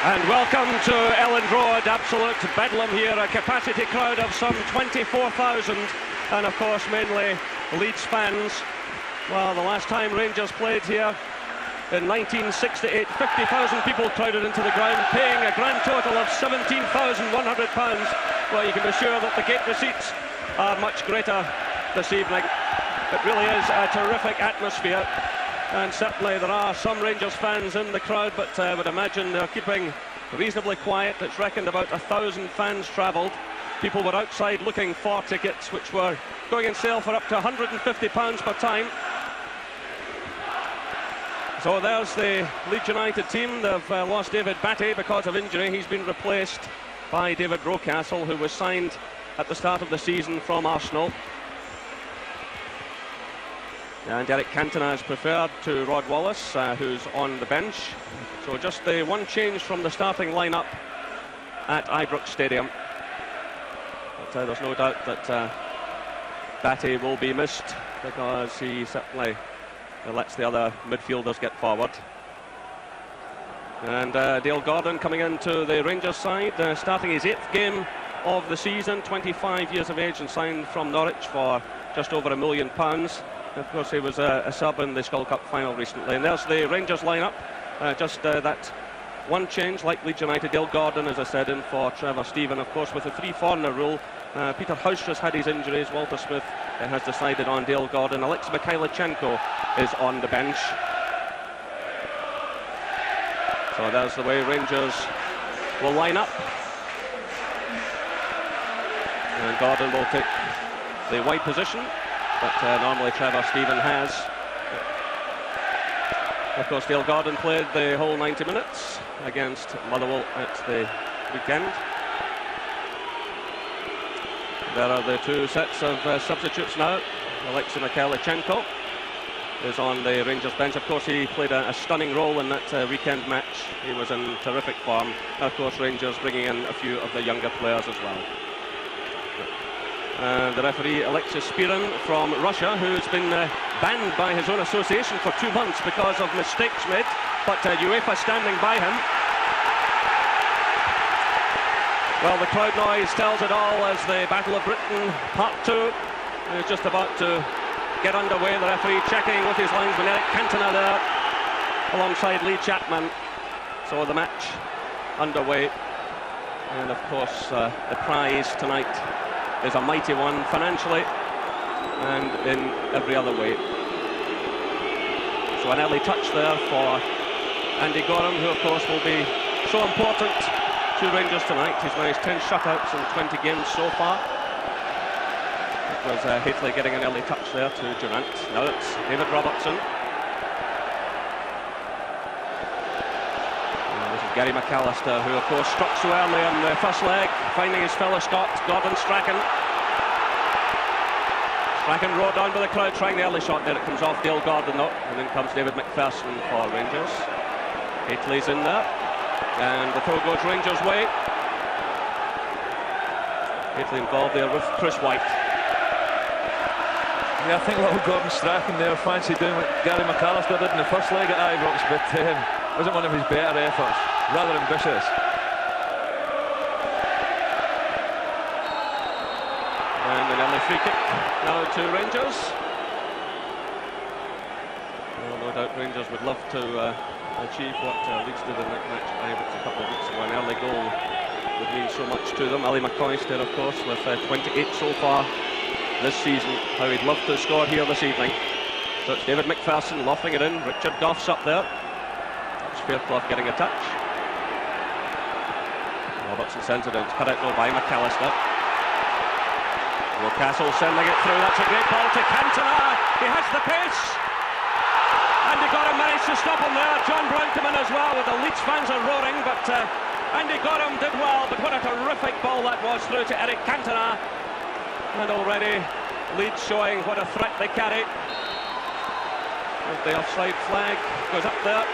And welcome to Elland Road, absolute bedlam here, a capacity crowd of some 24,000, and of course mainly Leeds fans. Well, the last time Rangers played here in 1968, 50,000 people crowded into the ground, paying a grand total of £17,100. Well, you can be sure that the gate receipts are much greater this evening. It really is a terrific atmosphere. And certainly there are some Rangers fans in the crowd, but I would imagine they're keeping reasonably quiet. It's reckoned about 1,000 fans travelled. People were outside looking for tickets, which were going on sale for up to £150 per time. So there's the Leeds United team. They've lost David Batty because of injury. He's been replaced by David Rocastle, who was signed at the start of the season from Arsenal. And Eric Cantona is preferred to Rod Wallace, who's on the bench. So just the one change from the starting lineup at Ibrox Stadium. But there's no doubt that Batty will be missed, because he certainly lets the other midfielders get forward. And Dale Gordon coming into the Rangers side, starting his 8th game of the season, 25 years of age, and signed from Norwich for just over £1 million. Of course, he was a sub in the Skull Cup final recently. And there's the Rangers lineup. Just that one change, like Leeds United. Dale Gordon, as I said, in for Trevor Stephen. Of course, with the 3-foreigner rule, Peter Hausch has had his injuries. Walter Smith has decided on Dale Gordon. Alexei Mikhailichenko is on the bench. So there's the way Rangers will line up. And Gordon will take the wide position that normally Trevor Stephen has. Of course, Dale Gordon played the whole 90 minutes against Motherwell at the weekend. There are the two sets of substitutes now. Alexei Mikhailichenko is on the Rangers bench. Of course, he played a stunning role in that weekend match. He was in terrific form. Of course, Rangers bringing in a few of the younger players as well. The referee, Alexis Spirin from Russia, who's been banned by his own association for 2 months because of mistakes made, but UEFA standing by him. Well, the crowd noise tells it all as the Battle of Britain Part 2 is just about to get underway. The referee checking with his linesman Eric Cantona there alongside Lee Chapman. So the match underway, and of course the prize tonight is a mighty one, financially and in every other way. So an early touch there for Andy Gorham, who of course will be so important to Rangers tonight. He's managed 10 shutouts in 20 games so far. It was Haitley getting an early touch there to Durant. Now it's David Robertson. Gary McAllister, who of course struck so early on the first leg, finding his fellow Scot, Gordon Strachan. Strachan rode down by the crowd, trying the early shot there. It comes off Dale Gordon though, and then comes David McPherson for Rangers. Haitley's in there, and the throw goes Rangers' way. Haitley involved there with Chris White. Yeah, I think little Gordon Strachan there fancied doing what Gary McAllister did in the first leg at Ibrox, but wasn't one of his better efforts. Rather ambitious. And an early free kick now to Rangers. Well, no doubt Rangers would love to achieve what Leeds did in that match a couple of weeks ago. An early goal would mean so much to them. Ali McCoyster, of course, with 28 so far this season. How he'd love to score here this evening. So it's David McPherson lofting it in. Richard Goff's up there. That's Fairclough getting a touch. Robertson sends it in, cut out though by McAllister. Rocastle sending it through, that's a great ball to Cantona. He has the pace. Andy Gorham managed to stop him there. John Brown came in as well, with the Leeds fans are roaring, but Andy Gorham did well, but what a terrific ball that was through to Eric Cantona. And already Leeds showing what a threat they carry. And the offside flag goes up there.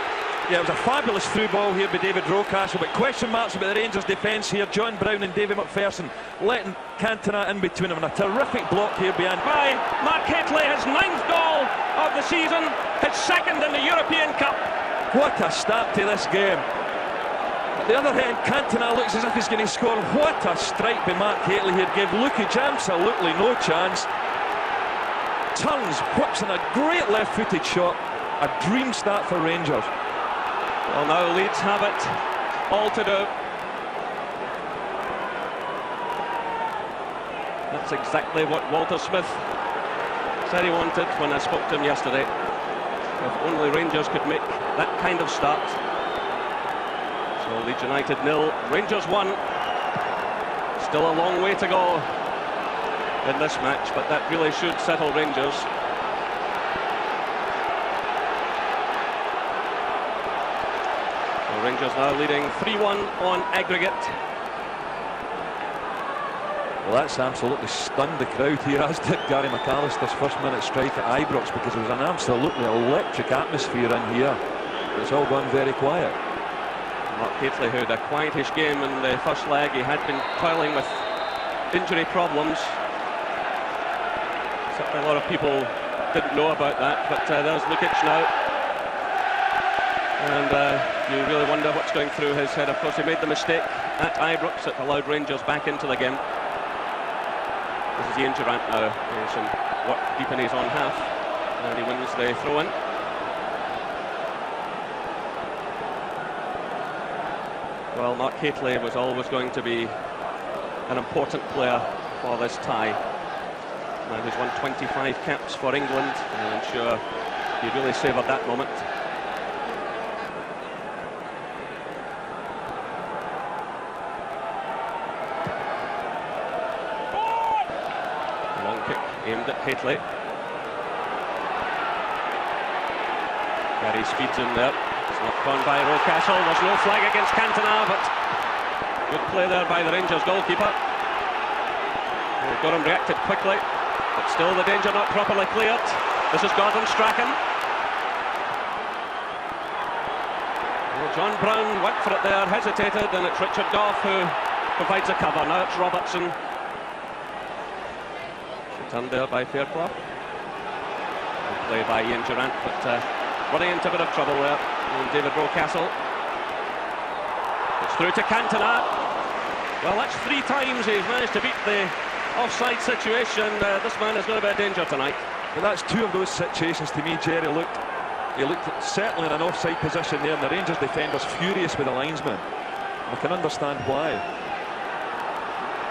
Yeah, it was a fabulous through ball here by David Rocastle, but question marks about the Rangers' defence here. John Brown and David McPherson letting Cantona in between them, and a terrific block here behind. By Mark Haitley, his 9th goal of the season, his 2nd in the European Cup. What a start to this game. At the other end, Cantona looks as if he's going to score. What a strike by Mark Hateley here. Gave Lukic absolutely no chance. Turns, whips in a great left-footed shot. A dream start for Rangers. Well, now Leeds have it all to do. That's exactly what Walter Smith said he wanted when I spoke to him yesterday. If only Rangers could make that kind of start. So Leeds United 0, Rangers 1. Still a long way to go in this match, but that really should settle Rangers. So Rangers now leading 3-1 on aggregate. Well, that's absolutely stunned the crowd here, as did Gary McAllister's first-minute strike at Ibrox, because there was an absolutely electric atmosphere in here. It's all gone very quiet. Mark Hateley, who had a quietish game in the first leg, he had been toiling with injury problems. Certainly a lot of people didn't know about that, but there's Lukic now. And you really wonder what's going through his head. Of course, he made the mistake at Ibrox that allowed Rangers back into the game. This is Ian Durant now. He's in deep in his own half, and he wins the throw-in. Well, Mark Hateley was always going to be an important player for this tie. Now he's won 25 caps for England, and I'm sure he really savoured that moment. Aimed at Hateley. Gary speeds in there. It's not gone by Rocastle. There's no flag against Cantona, but good play there by the Rangers goalkeeper. Gorham reacted quickly, but still the danger not properly cleared. This is Gordon Strachan. Well, John Brown went for it there, hesitated, and it's Richard Gough who provides a cover. Now it's Robertson. Turned there by Fairclough. Good play by Ian Durant, but running into a bit of trouble there. And David Rocastle. It's through to Cantona. Well, that's 3 times he's managed to beat the offside situation. This man is going to be a danger tonight. But that's 2 of those situations to me, Jerry. He looked certainly in an offside position there, and the Rangers defender's furious with the linesman. I can understand why.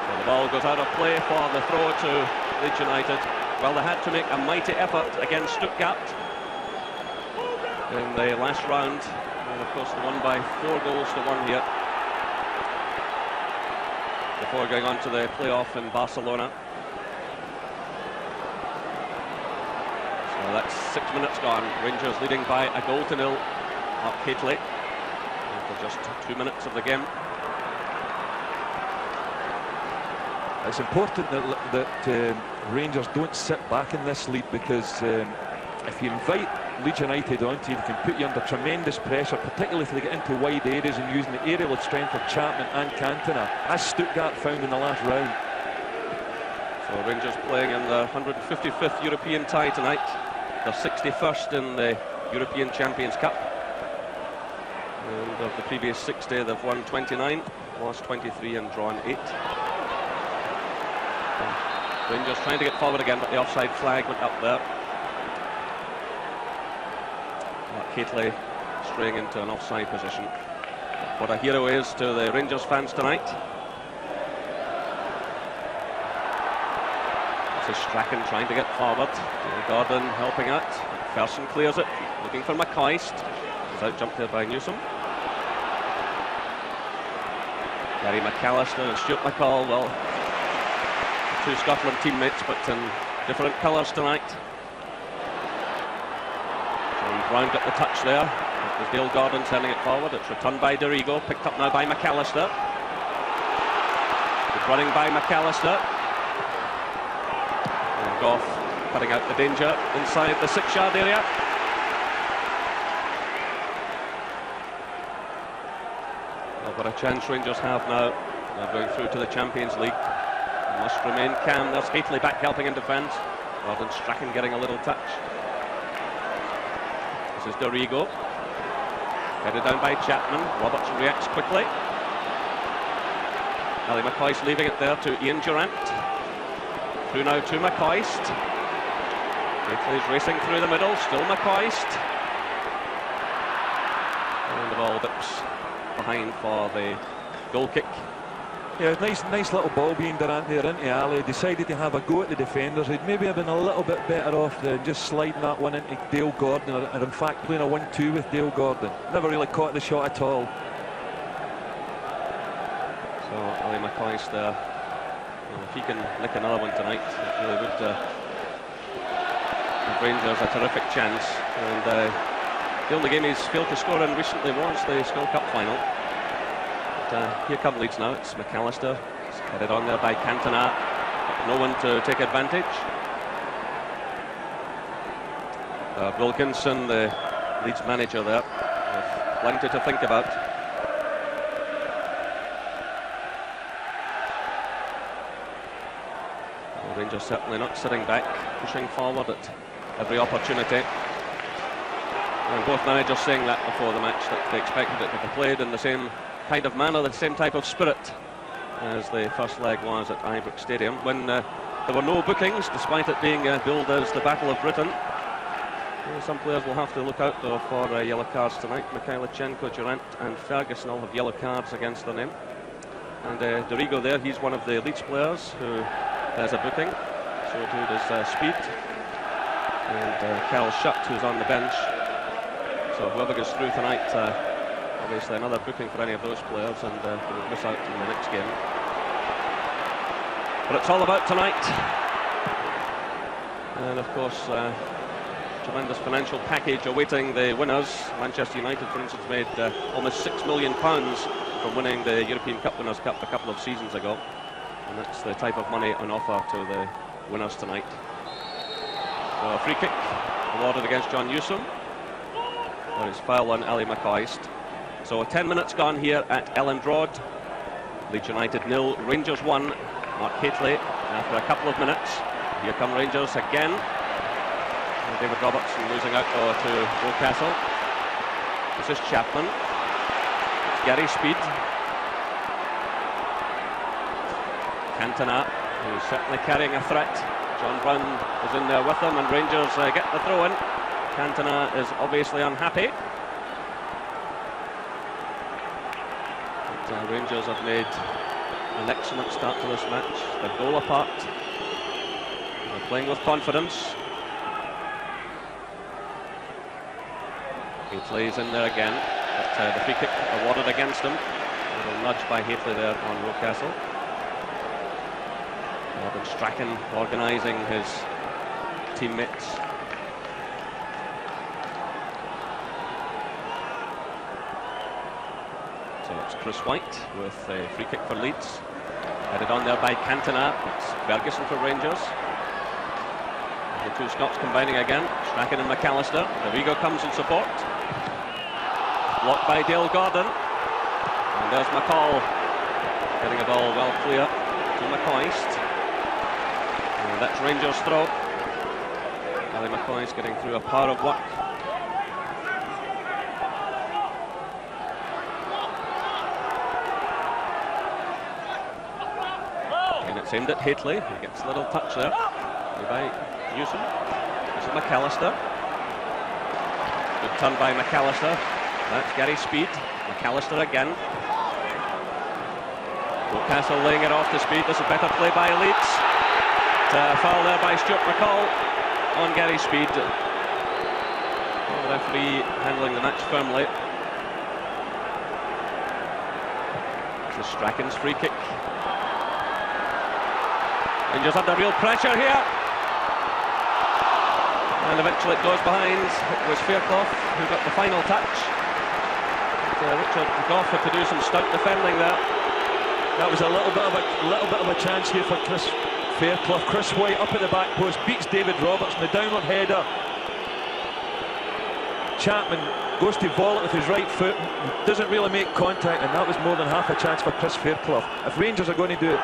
Well, the ball goes out of play for the throw to Leeds United. Well, they had to make a mighty effort against Stuttgart in the last round, and of course they won by 4-1 here before going on to the playoff in Barcelona. So that's 6 minutes gone. Rangers leading by 1-0. Mark Hateley after just 2 minutes of the game. It's important that Rangers don't sit back in this lead, because if you invite Leeds United onto you, they can put you under tremendous pressure, particularly if they get into wide areas and using the aerial strength of Chapman and Cantona, as Stuttgart found in the last round. So Rangers playing in the 155th European tie tonight. They're 61st in the European Champions Cup. And of the previous 60, they've won 29, lost 23 and drawn 8. Rangers trying to get forward again, but the offside flag went up there. Mark Hateley straying into an offside position. What a hero is to the Rangers fans tonight. This is Strachan trying to get forward. Gordon helping out. McPherson clears it, looking for McCoist. He's out jumped there by Newsom. Gary McAllister and Stuart McCall, well, 2 Scotland teammates, but in different colours tonight. John Brown got the touch there. It was Dale Gordon sending it forward. It's returned by Dorigo, picked up now by McAllister. Good running by McAllister. And Gough cutting out the danger inside the 6-yard area. Well, what a chance Rangers have now. They're going through to the Champions League. Must remain calm. There's Hateley back helping in defence. Gordon Strachan getting a little touch. This is Dorigo. Headed down by Chapman. Robertson reacts quickly. Ali McCoist leaving it there to Ian Durant. Through now to McCoist. Gately's racing through the middle, still McCoist. And the ball dips behind for the goal kick. Yeah, nice little ball being Durant there into Ali. Decided to have a go at the defenders. He'd maybe have been a little bit better off than just sliding that one into Dale Gordon, or in fact playing a 1-2 with Dale Gordon. Never really caught the shot at all. So Ali McCoist there, well, if he can nick another one tonight, it really would give Rangers a terrific chance. And the only game he's failed to score in recently was the Skull Cup final. Here come Leeds now. It's McAllister. It's headed on there by Cantona. No one to take advantage. Wilkinson, the Leeds manager there, with plenty to think about. Well, Rangers certainly not sitting back, pushing forward at every opportunity. And both managers saying that before the match, that they expected it to be played in the same kind of manner, the same type of spirit as the first leg was at Ibrox Stadium, when there were no bookings, despite it being billed as the Battle of Britain. Some players will have to look out though for yellow cards tonight. Mikhailichenko, Durant and Ferguson all have yellow cards against their name. And Dorigo there, he's one of the Leeds players who has a booking, so too does Speed. And Carl Shutt, who's on the bench. So whoever goes through tonight, obviously another booking for any of those players, and will miss out in the next game. But it's all about tonight. And of course, tremendous financial package awaiting the winners. Manchester United, for instance, made almost £6 million from winning the European Cup Winners' Cup a couple of seasons ago. And that's the type of money on offer to the winners tonight. So a free kick awarded against John Newsom. Or his foul on Ali McCoist. So 10 minutes gone here at Elland Road. Leeds United 0, Rangers 1. Mark Hateley after a couple of minutes. Here come Rangers again. And David Robertson losing out to Rocastle. This is Chapman. It's Gary Speed. Cantona, who's certainly carrying a threat. John Brown is in there with him, and Rangers get the throw in. Cantona is obviously unhappy. But, Rangers have made an excellent start to this match. They're goal apart. They're playing with confidence. He plays in there again, but the free kick awarded against him. A little nudge by Hateley there on Rocastle. Robin Strachan organising his teammates. So it's Chris White with a free kick for Leeds. Headed on there by Cantona. It's Ferguson for Rangers. The two Scots combining again. Strachan and McAllister. Dorigo comes in support. Blocked by Dale Gordon. And there's McCall getting a ball well clear to McCoist. And that's Rangers' throw. Ali McCoist getting through a power of work. And it's aimed at Hateley. He gets a little touch there. By Newsom. This is McAllister. Good turn by McAllister. That's Gary Speed. McAllister again. Newcastle laying it off to Speed. This is better play by Leeds. Foul there by Stuart McCall on Gary Speed. The referee handling the match firmly. This is Strachan's free kick. Rangers under real pressure here. And eventually it goes behind. It was Fairclough who got the final touch. Richard Goff had to do some stout defending there. That was a little bit of a chance here for Chris Fairclough. Chris White up at the back post, beats David Robertson, the downward header. Chapman goes to volley with his right foot, doesn't really make contact, and that was more than half a chance for Chris Fairclough. If Rangers are going to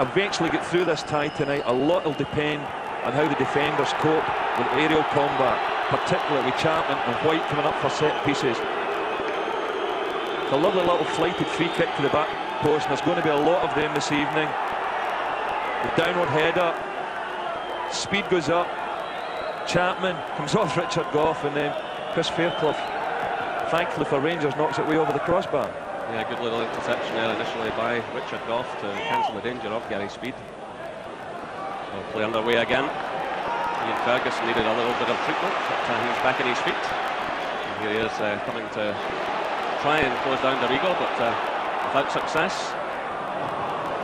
eventually get through this tie tonight, a lot will depend on how the defenders cope with aerial combat, particularly with Chapman and White coming up for set pieces. a lovely little flighted free kick to the back post, and there's going to be a lot of them this evening. The downward header, speed goes up, Chapman comes off Richard Gough, and then Chris Fairclough, thankfully for Rangers, knocks it way over the crossbar. Yeah, good little interception there initially by Richard Gough to cancel the danger of Gary Speed. So play underway again. Ian Ferguson needed a little bit of treatment, but he's back on his feet. And here he is coming to try and close down Dorigo, but without success.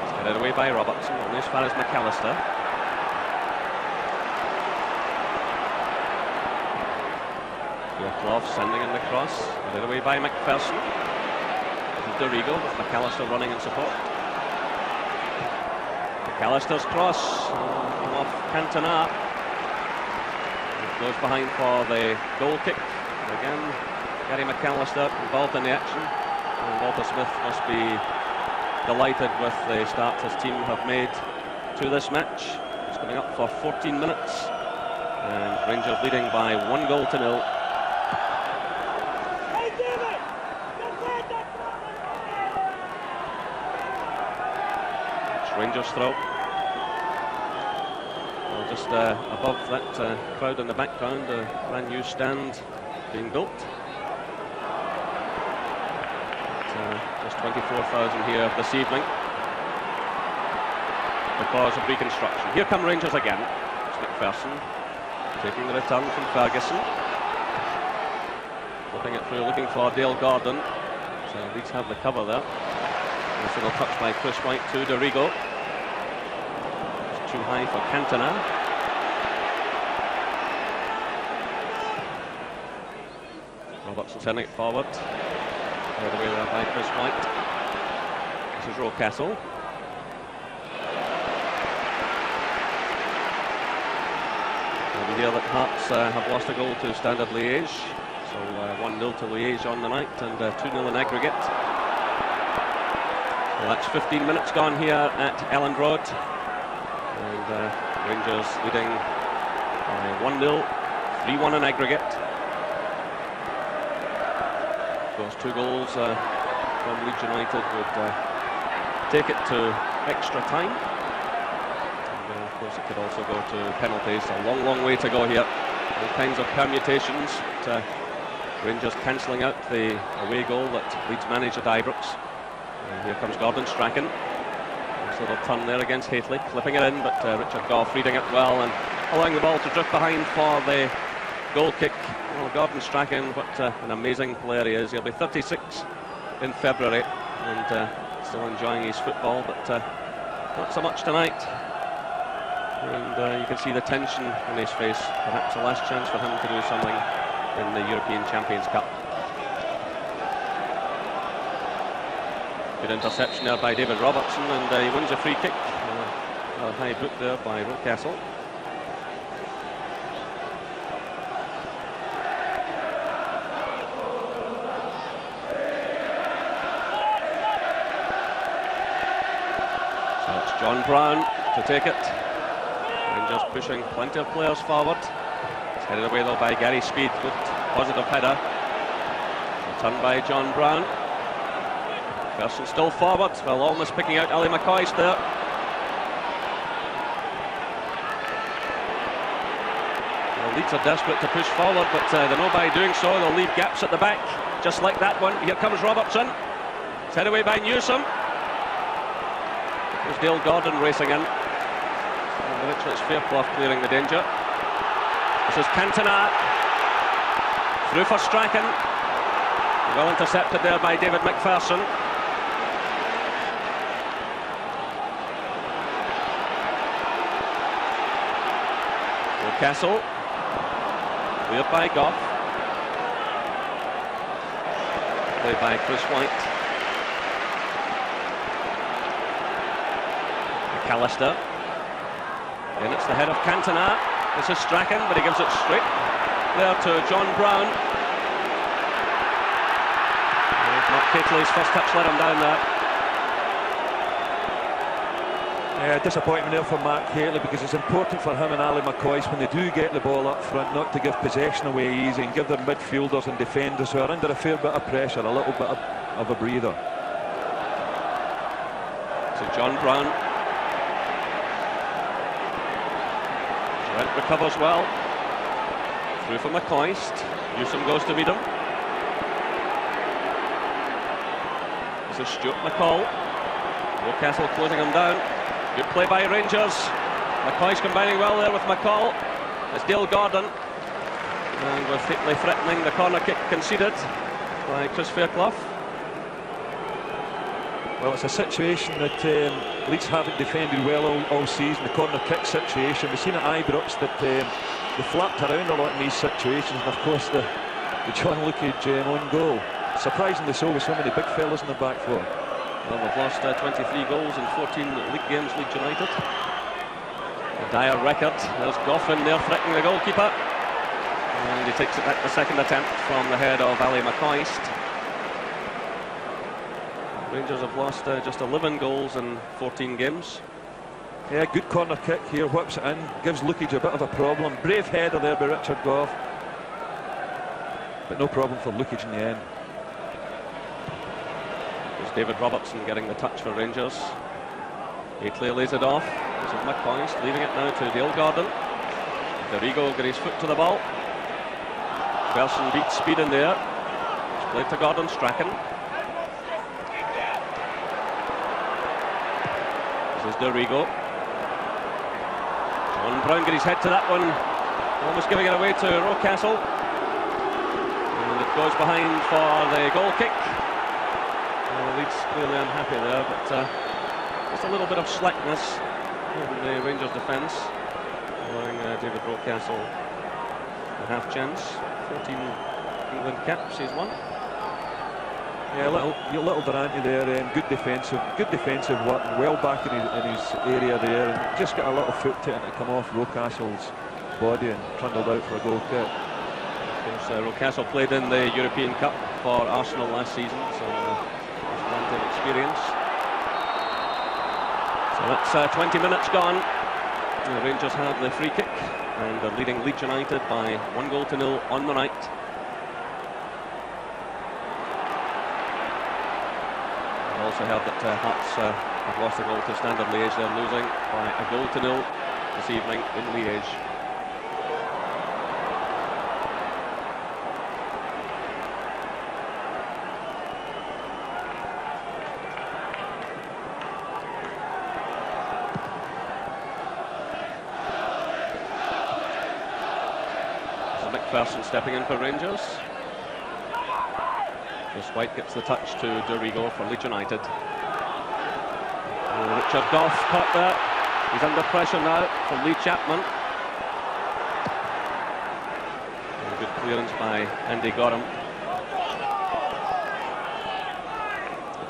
It's headed away by Robertson, only as far as McAllister. Clough sending in the cross, headed away by McPherson. Dorigo with McAllister running in support. McAllister's cross off Cantona. It goes behind for the goal kick. Again, Gary McAllister involved in the action. And Walter Smith must be delighted with the start his team have made to this match. It's coming up for 14 minutes. And Rangers leading by 1-0. Rangers throw. Well, just above that crowd in the background, a brand new stand being built. Just 24,000 here this evening because of reconstruction. Here come Rangers again. It's McPherson taking the return from Ferguson. Flipping it through, looking for Dale Gordon. So Leeds have the cover there. Nice little touch by Chris White to Dorigo. Too high for Cantona. Robertson sending it forward. Right away there by Chris White. This is Rocastle. We hear that Hearts have lost a goal to Standard Liège. So 1-0 to Liège on the night and 2-0 in aggregate. Well, that's 15 minutes gone here at Elland Road. And Rangers leading by 1-0, 3-1 in aggregate. Those 2 goals from Leeds United would take it to extra time. And of course it could also go to penalties. A long, long way to go here. All kinds of permutations. But, Rangers cancelling out the away goal that Leeds managed at Ibrox. And here comes Gordon Strachan. Nice little turn there against Haitley, clipping it in, but Richard Gough reading it well and allowing the ball to drift behind for the goal kick. Well, Gordon Strachan, what an amazing player he is. He'll be 36 in February and still enjoying his football, but not so much tonight. And you can see the tension on his face. Perhaps the last chance for him to do something in the European Champions Cup. Good interception there by David Robertson, and he wins a free kick. A high boot there by Rocastle. So it's John Brown to take it. Rangers pushing plenty of players forward. It's headed away though by Gary Speed. Good positive header. Returned by John Brown. Person still forward, well, almost picking out Ali McCoist there. Well, Leeds are desperate to push forward, but they know by doing so they'll leave gaps at the back, just like that one. Here comes Robertson. It's headed away by Newsom. There's Dale Gordon racing in. It's Fairclough clearing the danger. This is Cantona. Through for Strachan. Well intercepted there by David McPherson. Castle, cleared by Gough, played by Chris White. McAllister, and it's the head of Cantona. This is Strachan, but he gives it straight there to John Brown. Mark Haitley's first touch let him down there. Yeah, disappointment there for Mark Haitley, because it's important for him and Ali McCoist when they do get the ball up front not to give possession away easy and give their midfielders and defenders who are under a fair bit of pressure a little bit of of a breather. So John Brown. Durant recovers well. Through for McCoist. Newsom goes to meet him. This is Stuart McCall. Newcastle closing him down. Good play by Rangers. McCoist combining well there with McCall. It's Dale Gordon. And we're faintly threatening the corner kick conceded by Chris Fairclough. Well, it's a situation that Leeds haven't defended well all season, the corner kick situation. We've seen at Ibrox that they flapped around a lot in these situations, and of course the John Luckage own goal. Surprisingly so, with so many big fellas in the back four. Well, we've lost 23 goals in 14 league games, Leeds United. A dire record. There's Goffin there threatening the goalkeeper. And he takes it back the second attempt from the head of Ali McCoist. Rangers have lost just 11 goals in 14 games. Yeah, good corner kick here, whips it in, gives Luckage a bit of a problem. Brave header there by Richard Goff. But no problem for Luckage in the end. There's David Robertson getting the touch for Rangers. Aitley lays it off. This is McCoist, leaving it now to Dale Gordon. Dorigo got his foot to the ball. Belson beats speed in there. It's played to Gordon Strachan. This is Dorigo. John Brown got his head to that one. Almost giving it away to Rocastle. And it goes behind for the goal kick. Leeds clearly unhappy there, but just a little bit of slackness in the Rangers defence, allowing David Rocastle a half chance. 14 England caps he's won. Yeah, little Durante there, good defensive work, well back in his area there, and just got a little foot to it and come off Rocastle's body and trundled out for a goal kick. Of course, Rocastle played in the European Cup for Arsenal last season, so there's experience. So that's 20 minutes gone. The Rangers have the free kick and they're leading Leeds United by 1-0 on the night. I've also heard that Hearts have lost a goal to Standard Liège. They're losing by 1-0 this evening in Liège. McPherson stepping in for Rangers. Chris White gets the touch to Dorigo for Leeds United. Richard Goff caught there. He's under pressure now from Lee Chapman. And a good clearance by Andy Gorham.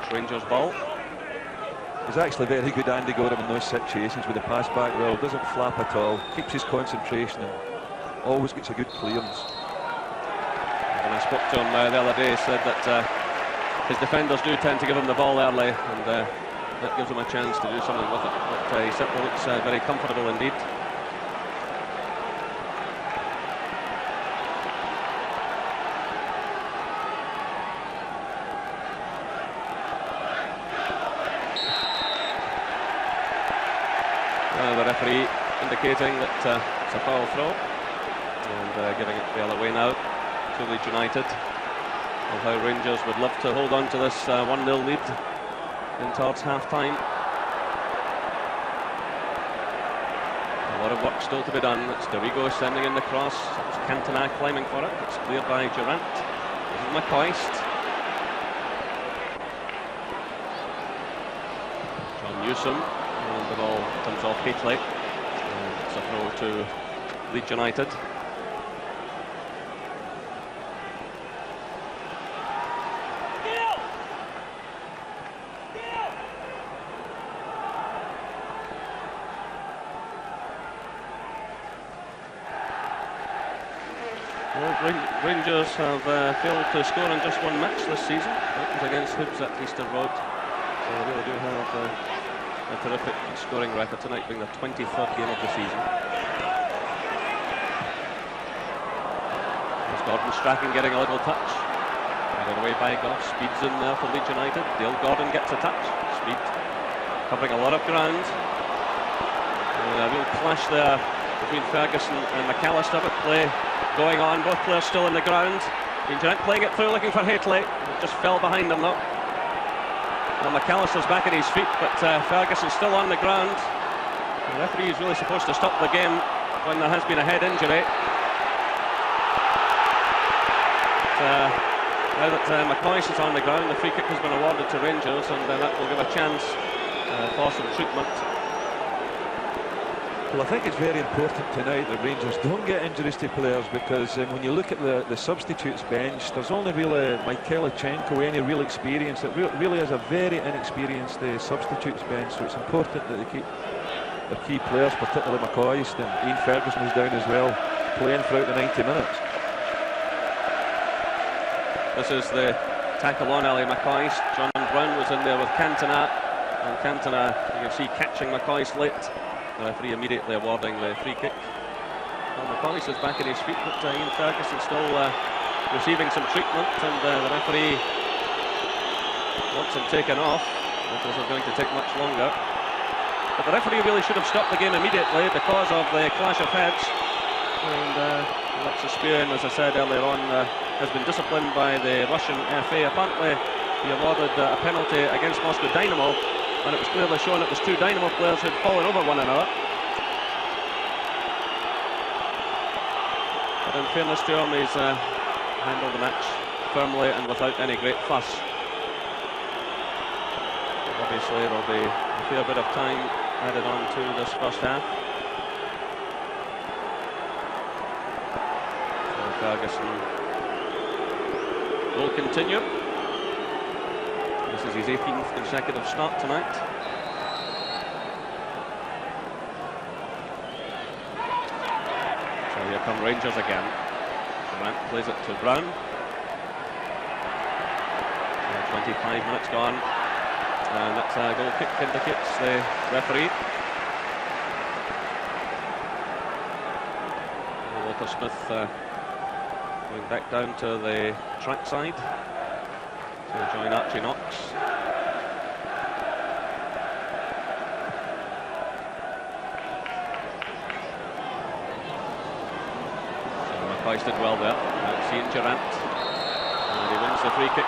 It's Rangers ball. He's actually very good, Andy Gorham, in those situations with the pass back well. Doesn't flap at all. Keeps his concentration and always gets a good clearance. When I spoke to him the other day, he said that his defenders do tend to give him the ball early, and that gives him a chance to do something with it. But he certainly looks very comfortable indeed. The referee indicating that it's a foul throw. And giving it the other way now to Leeds United. And how Rangers would love to hold on to this 1-0 lead in towards half-time. A lot of work still to be done. It's Dorigo sending in the cross. It's Cantona climbing for it. It's cleared by Durant. This is McCoist. John Newsom. And the ball comes off Aitley. And it's a throw to Leeds United. Rangers have failed to score in just one match this season. That was against Hibs at Easter Road. So they really do have a terrific scoring record, tonight being their 23rd game of the season. There's Gordon Strachan getting a little touch. Cleared away by Goff, speeds in there for Leeds United. Dale Gordon gets a touch, speed, covering a lot of ground. A real clash there between Ferguson and McAllister, but play going on, both players still in the ground. Durant playing it through, looking for Haitley, just fell behind him though. Now McAllister's back at his feet, but Ferguson's still on the ground. The referee is really supposed to stop the game when there has been a head injury. Now that McCoist is on the ground, the free kick has been awarded to Rangers, and that will give a chance for some treatment. Well, I think it's very important tonight that Rangers don't get injuries to players, because when you look at the substitutes bench, there's only really Mikhailichenko, any real experience. It really is a very inexperienced substitutes bench, so it's important that they keep their key players, particularly McCoist, and Ian Ferguson is down as well, playing throughout the 90 minutes. This is the tackle on Ali McCoist. John Brown was in there with Cantona, and Cantona, you can see, catching McCoist late. The referee immediately awarding the free kick. Well, McCoist is back on his feet, but Ian Ferguson still receiving some treatment, and the referee wants him taken off. This isn't going to take much longer. But the referee really should have stopped the game immediately because of the clash of heads. And Alexis Spearin, as I said earlier on, has been disciplined by the Russian FA. Apparently he awarded a penalty against Moscow Dynamo, and it was clearly shown it was two Dynamo players who'd fallen over one another. But in fairness to him, he's handled the match firmly and without any great fuss. Obviously there'll be a fair bit of time added on to this first half. Ferguson will continue. This is his 18th consecutive start tonight. So here come Rangers again. Durant plays it to Brown. 25 minutes gone, and that's a goal kick, indicates the referee. Walter Smith going back down to the track side to join Archie Knox. So McCoist did well there. Now seeing Durant, and he wins the free kick.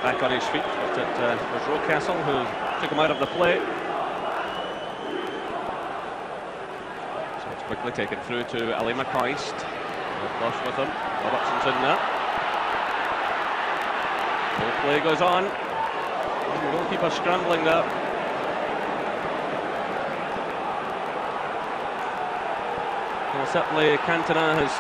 Back on his feet, but it was Rocastle who took him out of the play. So it's quickly taken through to Ali McCoist. Flush with him. Robertson's in there. Full play goes on. The goalkeeper scrambling there. Well, certainly Cantona has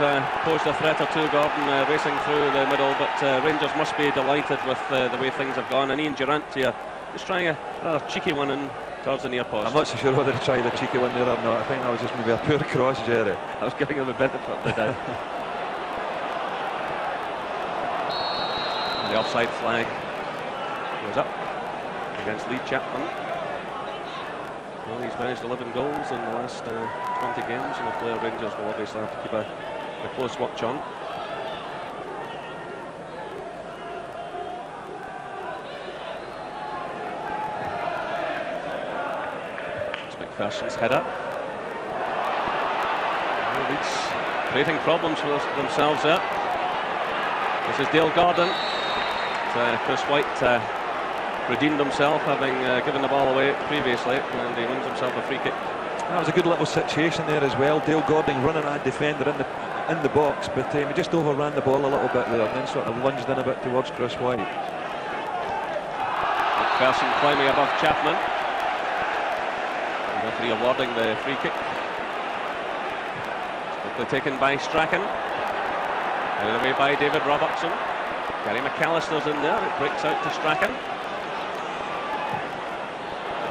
posed a threat or two. Gordon racing through the middle, but Rangers must be delighted with the way things have gone. And Ian Durant here is trying a rather cheeky one in towards the near post. I'm not so sure whether to try the cheeky one there or not. I think that was just maybe a poor cross, Jerry. I was giving him a benefit of the doubt. The offside flag goes up against Lee Chapman. Well, he's managed 11 goals in the last 20 games, and the player Rangers will obviously have to keep a close watch on. It's McPherson's header. Leeds creating problems for themselves there. This is Dale Gordon. Chris White redeemed himself, having given the ball away previously, and he wins himself a free kick. That was a good little situation there as well. Dale Gordon running at a defender in the box, but he just overran the ball a little bit there, and then sort of lunged in a bit towards Chris White. McPherson climbing above Chapman. The referee awarding the free kick. Quickly taken by Strachan. Carried away by David Robertson. Gary McAllister's in there. It breaks out to Strachan.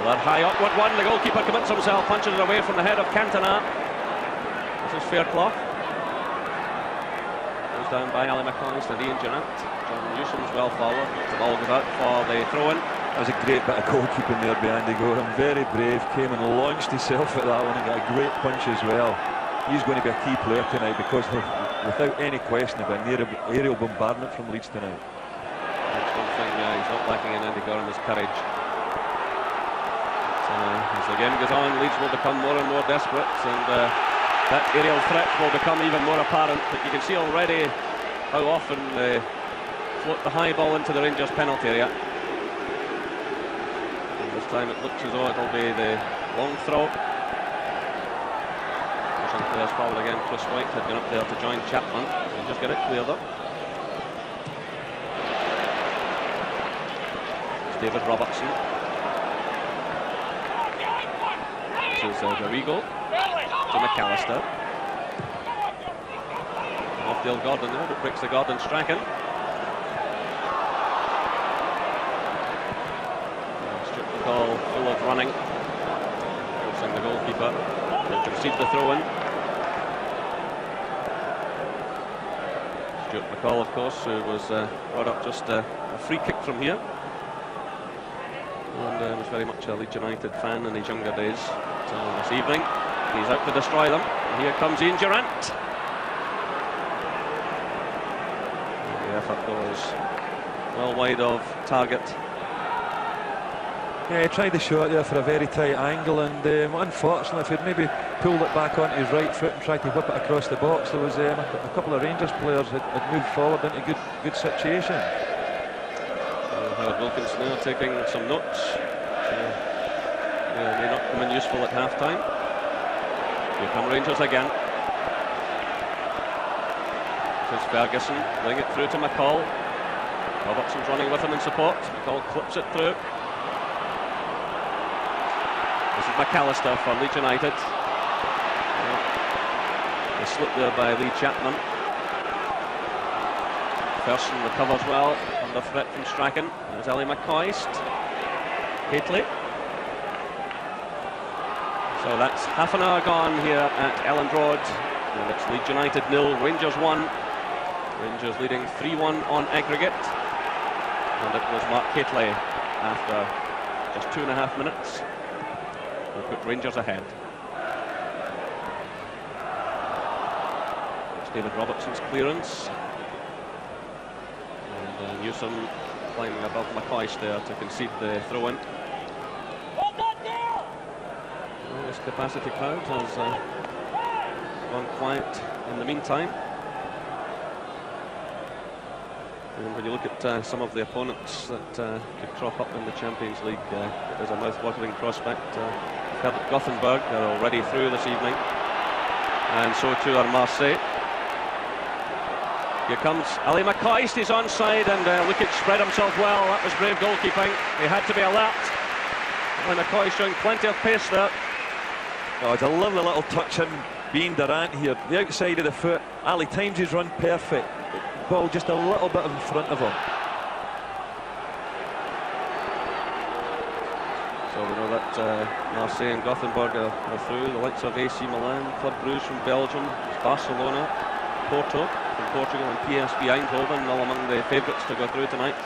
That high upward one, the goalkeeper commits himself, punches it away from the head of Cantona. This is Fairclough. Goes down by Ali McCoist and Ian Durant. John Newsom's well forward. The ball goes out for the throw-in. That was a great bit of goalkeeping there by Andy Gorham. Very brave, came and launched himself at that one and got a great punch as well. He's going to be a key player tonight because without any question of an aerial bombardment from Leeds tonight. That's one thing he's not lacking in Andy Gorham is courage. As the game goes on, Leeds will become more and more desperate, and that aerial threat will become even more apparent. But you can see already how often they float the high ball into the Rangers penalty area. This time it looks as though it'll be the long throw. Some players fouled again. Chris White had gone up there to join Chapman. He'll just get it cleared up. It's David Robertson. This is Dorigo to McAllister. Off Dale Gordon there, but breaks the Gordon Strachan. Ball full of running, forcing the goalkeeper to concede the throw-in. Stuart McCall, of course, who was brought up just a free kick from here, and was very much a Leeds United fan in his younger days. So this evening, he's out to destroy them. And here comes Ian Durrant. The effort goes well wide of target. Yeah, he tried the shot there for a very tight angle, and unfortunately, if he'd maybe pulled it back onto his right foot and tried to whip it across the box, there was a couple of Rangers players had moved forward into good situation. Howard Wilkinson now taking some notes. May not come in useful at half-time. Here come Rangers again. This is Ferguson, laying it through to McCall. Robertson's running with him in support. McCall clips it through. This is McAllister for Leeds United. A slip there by Lee Chapman. Thurston recovers well under threat from Strachan. There's Ellie McCoist. Haitley. So that's half an hour gone here at Elland Road. And it's Leeds United 0, Rangers 1. Rangers leading 3-1 on aggregate. And it was Mark Haitley after just 2.5 minutes. Will put Rangers ahead. It's David Robertson's clearance. And Newsom climbing above McCoist there to concede the throw-in. Well, this capacity crowd has gone quiet in the meantime. And when you look at some of the opponents that could crop up in the Champions League, it is a mouth-watering prospect. Gothenburg are already through this evening, and so too are Marseille. Here comes Ali McCoist, he's onside, and Lukic spread himself well. That was brave goalkeeping. He had to be alert. Ali McCoist showing plenty of pace there. Oh, it's a lovely little touch in being Durrant here. The outside of the foot. Ali times his run perfect. Ball just a little bit in front of him. So we know that Marseille and Gothenburg are through. The likes of AC Milan, Club Brugge from Belgium, Barcelona, Porto from Portugal, and PSV Eindhoven all among the favourites to go through tonight.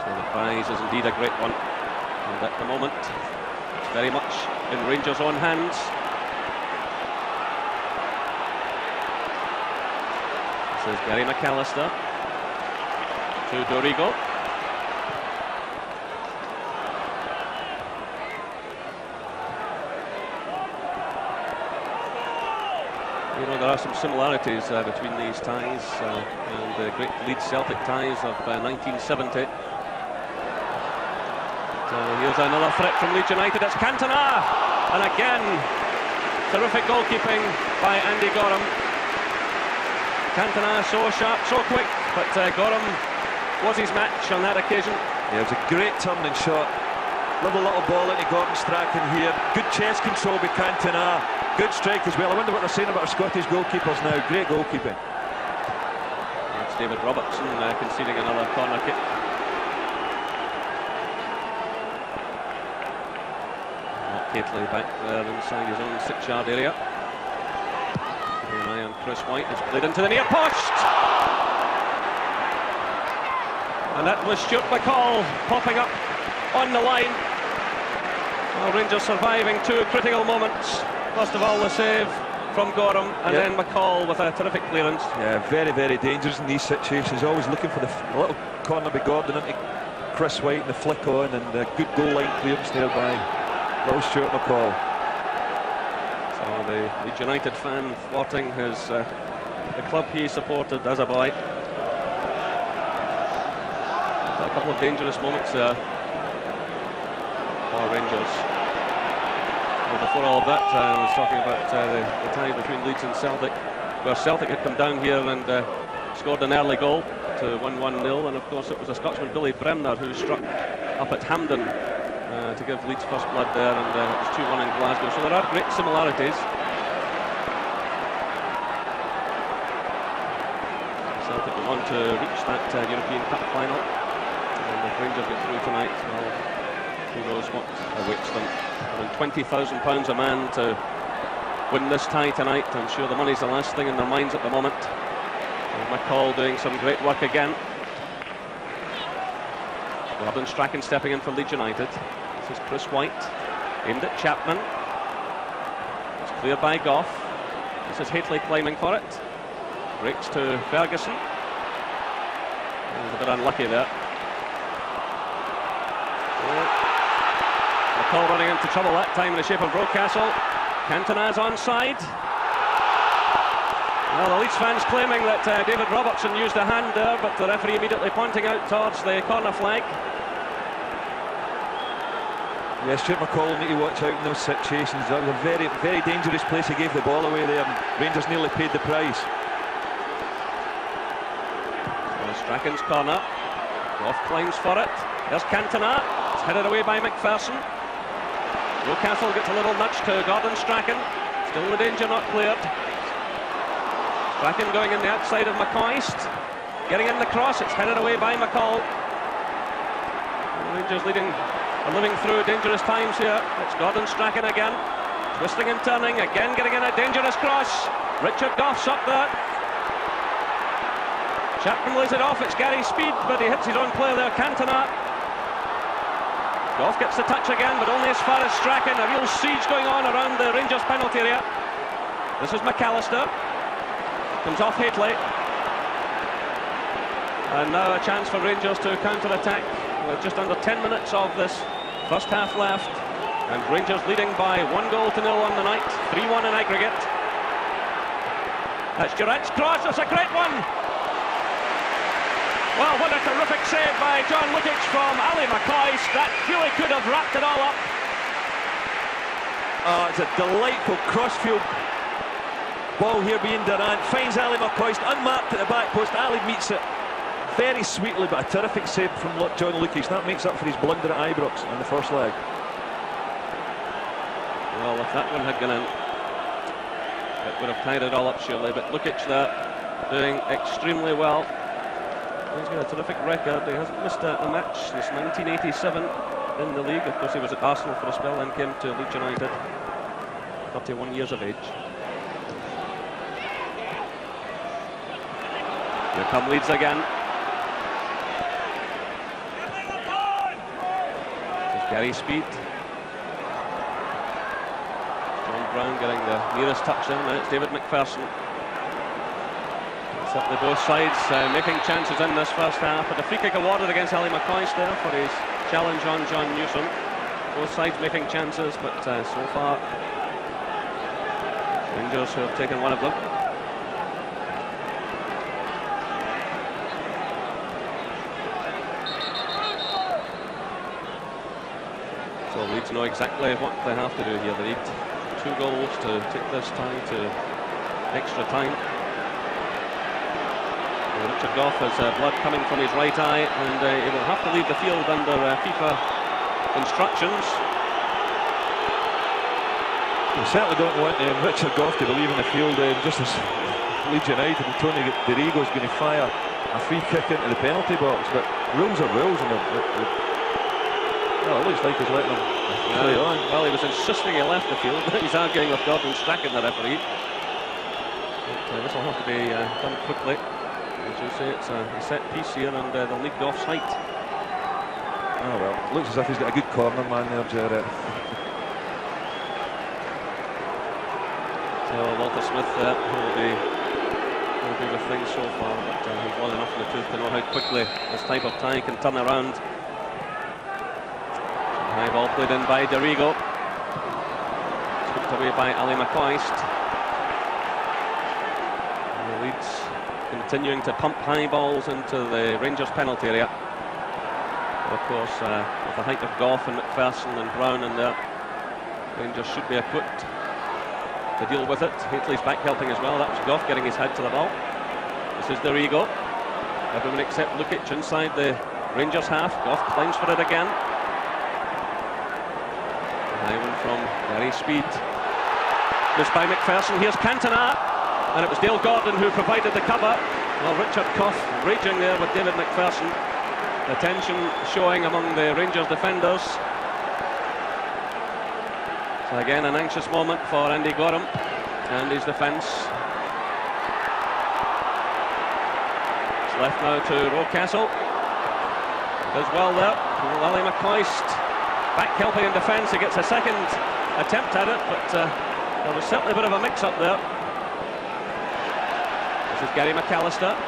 So the prize is indeed a great one, and at the moment it's very much in Rangers' own hands. This is Gary McAllister to Dorigo. You know, there are some similarities between these ties and the great Leeds Celtic ties of 1970. Here's another threat from Leeds United. It's Cantona, and again terrific goalkeeping by Andy Gorham. Cantona so sharp, so quick, but Gorham was his match on that occasion. Yeah, it was a great turning shot. Little ball into Gordon Strachan here. Good chest control by Cantona. Good strike as well. I wonder what they're saying about our Scottish goalkeepers now. Great goalkeeping. It's David Robertson conceding another corner kick. Haitley back there inside his own 6-yard area. And Chris White is played into the near post. And that was Stuart McCall popping up on the line. Well, Rangers surviving two critical moments. First of all, the save from Gorham, and then McCall with a terrific clearance. Yeah, very, very dangerous in these situations. Always looking for the little corner by Gordon into Chris White and the flick on, and a good goal line clearance there by little Stuart McCall. So the Leeds United fan thwarting his the club he supported as a boy. A couple of dangerous moments there for Rangers. Well, before all of that, I was talking about the tie between Leeds and Celtic, where Celtic had come down here and scored an early goal to win 1-0, and of course it was a Scotsman, Billy Bremner, who struck up at Hampden to give Leeds first blood there, and it was 2-1 in Glasgow. So there are great similarities. Celtic went on to reach that European Cup final. And if Rangers get through tonight, well, who knows what awaits them. Around £20,000 a man to win this tie tonight. I'm sure the money's the last thing in their minds at the moment. And McCall doing some great work again. Gordon Strachan stepping in for Leeds United. This is Chris White, aimed at Chapman. It's cleared by Goff. This is Haitley climbing for it. Breaks to Ferguson. He's a bit unlucky there. McCall running into trouble that time in the shape of Rocastle. Cantona's onside. Well, the Leeds fans claiming that David Robertson used a hand there, but the referee immediately pointing out towards the corner flag. Yes, Stuart McCall will need to watch out in those situations. That was a very, very dangerous place he gave the ball away there, and Rangers nearly paid the price. Well, Strachan's corner. Goff climbs for it. There's Cantona. It's headed away by McPherson. Rocastle gets a little nudge to Gordon Strachan. Still the danger not cleared. Strachan going in the outside of McCoist. Getting in the cross. It's headed away by McCall. Rangers leading, living through dangerous times here. It's Gordon Strachan again. Twisting and turning. Again getting in a dangerous cross. Richard Goff's up there. Chapman lays it off. It's Gary Speed, but he hits his own player there, Cantona. Goff gets the touch again, but only as far as Strachan. A real siege going on around the Rangers penalty area. This is McAllister. Comes off Haitley. And now a chance for Rangers to counter-attack with just under 10 minutes of this first half left. And Rangers leading by 1-0 on the night. 3-1 in aggregate. That's Durant's cross. It's a great one. Well, what a terrific save by John Lukic from Ali McCoist. That really could have wrapped it all up. Oh, it's a delightful crossfield ball here being Durant. Finds Ali McCoist, unmarked at the back post. Ali meets it very sweetly, but a terrific save from John Lukic. That makes up for his blunder at Ibrox in the first leg. Well, if that one had gone in, it would have tied it all up surely. But Lukic there doing extremely well. He's got a terrific record. He hasn't missed a match since 1987 in the league. Of course, he was at Arsenal for a spell, then came to Leeds United. 31 years of age. Here come Leeds again. There's Gary Speed. John Brown getting the nearest touch in. Now it's David McPherson. Certainly both sides making chances in this first half, but a free kick awarded against Ali McCoist there for his challenge on John Newsom. Both sides making chances, but so far Rangers who have taken one of them. So Leeds know exactly what they have to do here. They need 2 goals to take this tie to extra time. Richard Goff has blood coming from his right eye, and he will have to leave the field under FIFA instructions. We certainly don't want Richard Goff to be leaving the field just as Leeds United and Tony Dorigo is going to fire a free kick into the penalty box, but rules are rules, and well, it looks like he's letting them play on. Well, he was insisting he left the field. He's arguing with Gordon Strachan, the referee. But, this will have to be done quickly. As you say, it's a set piece here, and they'll lead offside. Oh well, looks as if he's got a good corner man there, Jared. So Walter Smith will be with things so far, but he's well enough in the tooth to know how quickly this type of tie can turn around. High ball played in by Dorigo. Scooped away by Ali McCoist. The Leeds continuing to pump high balls into the Rangers penalty area. Of course, with the height of Goff and McPherson and Brown in there, Rangers should be equipped to deal with it. Haitley's back helping as well. That was Goff getting his head to the ball. This is Dorigo. Everyone except Lukic inside the Rangers half. Goff climbs for it again. High one from Gary Speed. Missed by McPherson. Here's Cantona. And it was Dale Gordon who provided the cover. Well, Richard Cuff raging there with David McPherson. The tension showing among the Rangers defenders. So again, an anxious moment for Andy Gorham and his defence. It's left now to Rocastle. Does well there. Ali McCoist back helping in defence. He gets a second attempt at it, but there was certainly a bit of a mix-up there. This is Gary McAllister.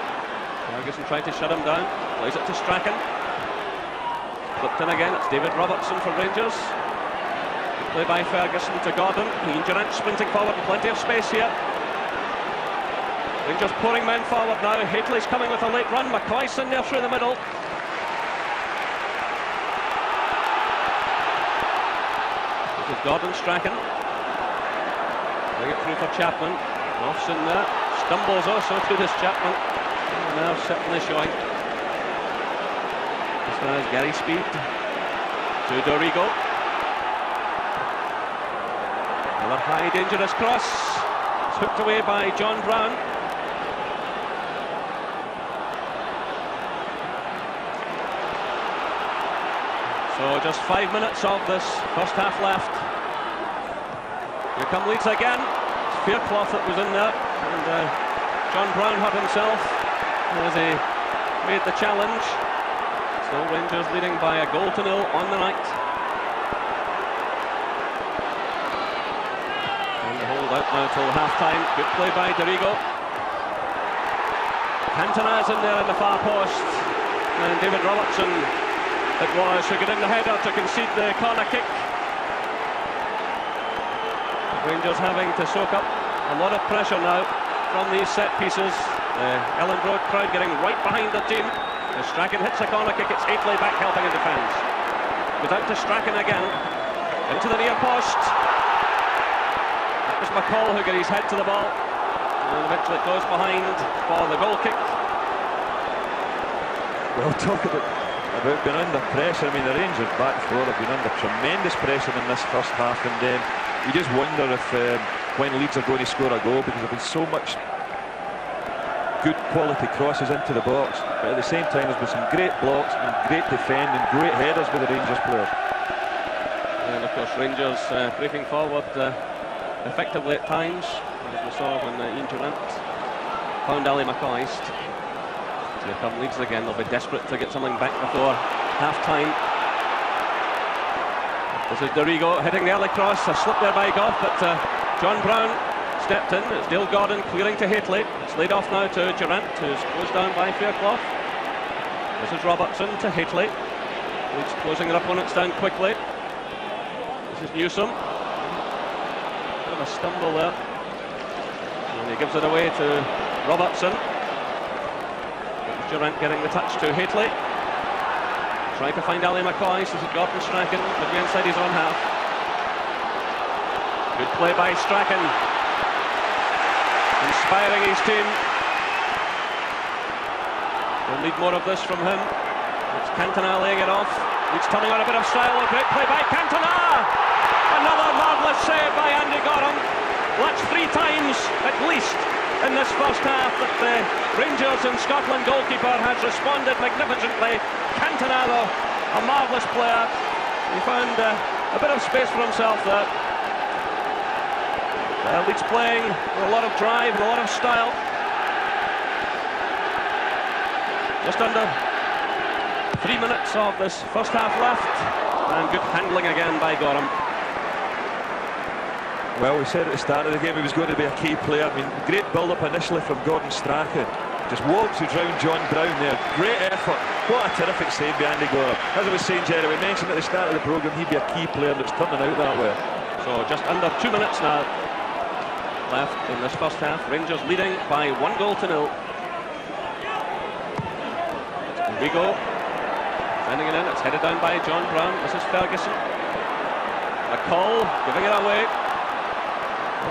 Ferguson tried to shut him down. Plays it to Strachan. Flipped in again. It's David Robertson for Rangers. Play by Ferguson to Gordon. Ian Durant sprinting forward with plenty of space here. Rangers pouring men forward now. Haitley's coming with a late run. McCoy's in there through the middle. This is Gordon Strachan. Bring it through for Chapman. Off's in there. Stumbles also through this Chapman. Now certainly showing. As far as Gary Speed. To Dorigo. Another high dangerous cross. It's hooked away by John Brown. So just 5 minutes of this first half left. Here come Leeds again. It's Fairclough that was in there, and John Brown hurt himself as he made the challenge. Still Rangers leading by a goal to nil on the night. Out now till half-time. Good play by Dorigo. Cantona's in there in the far post. And David Robertson, it was, who got in the header to concede the corner kick. Rangers having to soak up a lot of pressure now from these set pieces. The Ellen Road crowd getting right behind the team. As Strachan hits a corner kick, it's Haitley back helping in defence. Goes out to Strachan again. Into the near post. It's McCall who got his head to the ball, and eventually it goes behind for the goal kick. Well, talk about being under pressure. I mean, the Rangers back four have been under tremendous pressure in this first half, and you just wonder if when Leeds are going to score a goal, because there's been so much good quality crosses into the box, but at the same time there's been some great blocks and great defending, great headers by the Rangers players. And of course Rangers breaking forward effectively at times, as we saw when Ian Durant found Ali McCoist. So here come Leeds again. They'll be desperate to get something back before half-time. This is Dorigo hitting the early cross. A slip there by Goff, but John Brown stepped in. It's Dale Gordon clearing to Haitley. It's laid off now to Durant, who's closed down by Fairclough. This is Robertson to Haitley. Leeds closing their opponents down quickly. This is Newsom. A stumble there, and he gives it away to Robertson. Durant getting the touch to Haitley. Trying to find Ali McCoy. This is Gordon Strachan, but inside his own half. Good play by Strachan, inspiring his team. We'll need more of this from him. It's Cantona laying it off. He's turning on a bit of style. A great play by Cantona. Another marvellous save by Andy Gorham. That's 3 times at least in this first half that the Rangers and Scotland goalkeeper has responded magnificently. Cantona, though, a marvellous player. He found a bit of space for himself there. Leeds playing with a lot of drive and a lot of style. Just under 3 minutes of this first half left, and good handling again by Gorham. Well, we said at the start of the game he was going to be a key player. I mean, great build-up initially from Gordon Strachan. Just walks around John Brown there. Great effort. What a terrific save by Andy Gorham. As I was saying, Jerry, we mentioned at the start of the programme he'd be a key player, and it's turning out that way. So just under 2 minutes now left in this first half. Rangers leading by 1-0. Here we go. Sending it in. It's headed down by John Brown. This is Ferguson. McCall giving it away.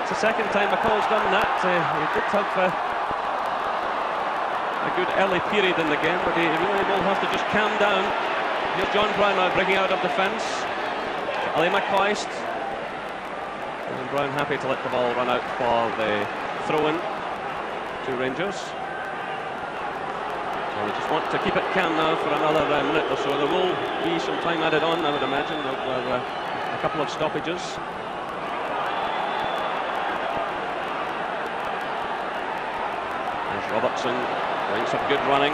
It's the second time McCall's done that. He did have a good early period in the game, but he really will have to just calm down. Here's John Brown now breaking out of defence. Ali McCoist. And Brown happy to let the ball run out for the throw-in to Rangers. So we just want to keep it calm now for another minute or so. There will be some time added on, I would imagine. There were a couple of stoppages. There's Robertson doing some good running.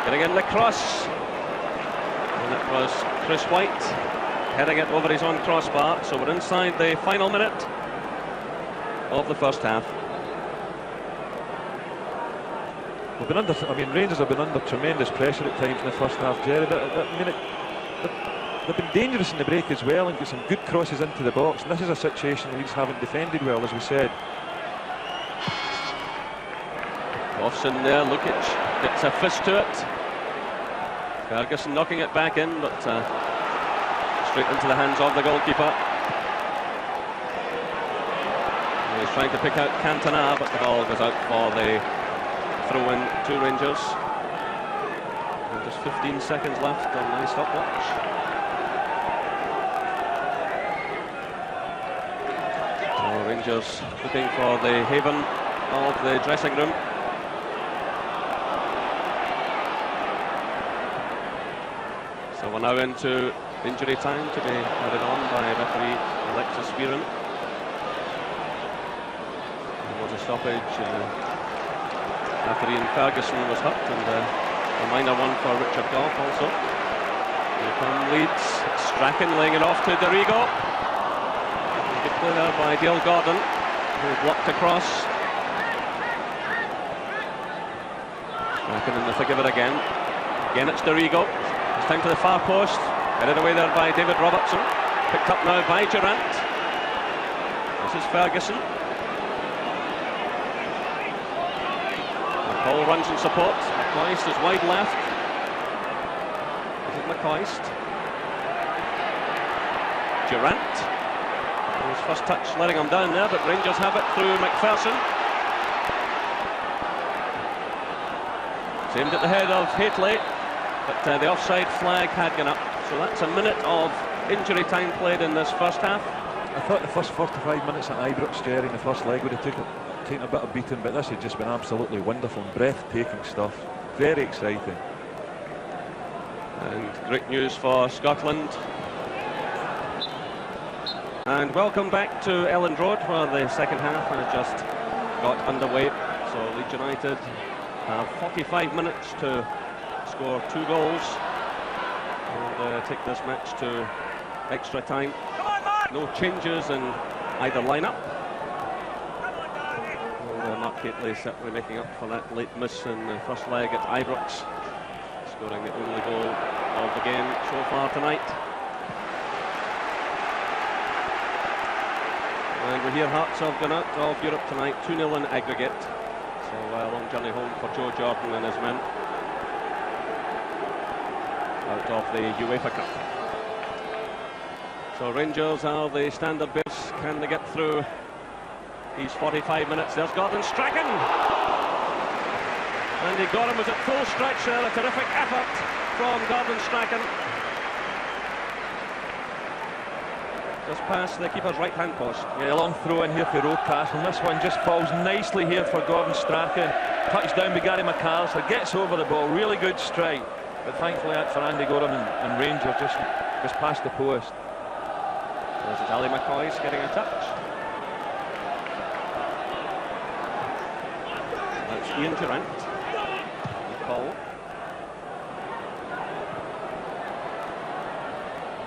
Getting in the cross. And it was Chris White heading it over his own crossbar. So we're inside the final minute of the first half. We've been under, Rangers have been under tremendous pressure at times in the first half, Jerry. They've been dangerous in the break as well and got some good crosses into the box. And this is a situation Leeds haven't defended well, as we said. Offs in there, Lukic gets a fist to it. Ferguson knocking it back in, but straight into the hands of the goalkeeper. He's trying to pick out Cantona, but the ball goes out for the throw-in to Rangers. And just 15 seconds left on my stopwatch. So Rangers looking for the haven of the dressing room. So we're now into injury time to be added on by referee Alexis Spearin. There was a stoppage. Referee Ferguson was hurt, and a minor one for Richard Goff also. Here come Leeds. Strachan laying it off to Dorigo. Good play there by Dale Gordon, who blocked across. Strachan in the thick of it again. Again it's Dorigo. It's time to the far post. Headed away there by David Robertson. Picked up now by Durant. This is Ferguson. Paul runs in support. McCoist is wide left. This is McCoist. Durant. His first touch letting him down there, but Rangers have it through McPherson. Aimed at the head of Haitley, but the offside flag had gone up. So that's a minute of injury time played in this first half. I thought the first 45 minutes at Ibrox, Jerry, in the first leg would have taken a bit of beating, but this has just been absolutely wonderful and breathtaking stuff. Very exciting. And great news for Scotland. And welcome back to Elland Road, where the second half has just got underway. So Leeds United have 45 minutes to score 2 goals and take this match to extra time. No changes in either lineup. Mark Haitley certainly making up for that late miss in the first leg at Ibrox, scoring the only goal of the game so far tonight. And we hear Hearts have gone out of Europe tonight, 2-0 in aggregate. So a long journey home for Joe Jordan and his men out of the UEFA Cup. So Rangers are the standard bearers. Can they get through these 45 minutes? There's Gordon Strachan. Andy Gorham was at full stretch there. A terrific effort from Gordon Strachan. Just past the keeper's right-hand post. Yeah, a long throw in here for Rocastle, and this one just falls nicely here for Gordon Strachan. Touchdown by Gary McAllister, gets over the ball, really good strike. But thankfully for Andy Gorham and Rangers just past the post. This is Ali McCoist getting a touch. That's Ian Durant. call.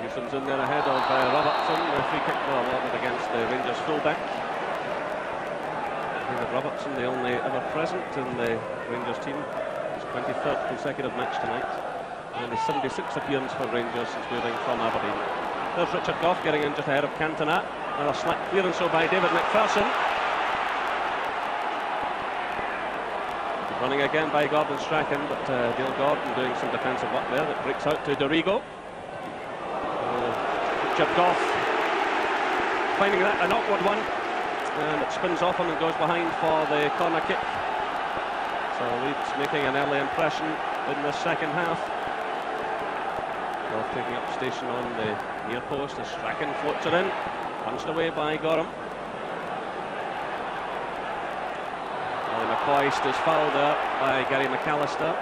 Newsom's in there ahead of Robertson. The free kick well awarded against the Rangers fullback. David Robertson, the only ever present in the Rangers team. His 23rd consecutive match tonight. And his 76th appearance for Rangers since moving from Aberdeen. There's Richard Gough getting in just ahead of Cantona. Another slack clearance so by David McPherson. Running again by Gordon Strachan, but Dale Gordon doing some defensive work there. That breaks out to Dorigo. Richard Gough finding that an awkward one, and it spins off him and goes behind for the corner kick. So Leeds making an early impression in the second half. Well, taking up station on the near post as Strachan floats it in, punched away by Gorham. McCoist is fouled out by Gary McAllister,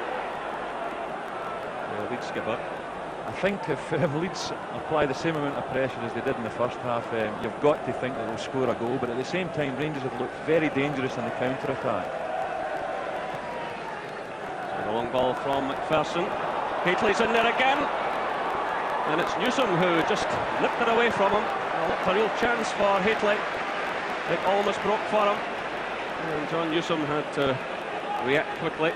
the Leeds skipper. I think if Leeds apply the same amount of pressure as they did in the first half, you've got to think that they'll score a goal, but at the same time Rangers have looked very dangerous in the counter-attack. A long ball from McPherson. Hateley's in there again, and it's Newsom who just nipped it away from him. Well, that's a real chance for Hateley. It almost broke for him, and John Newsom had to react quickly.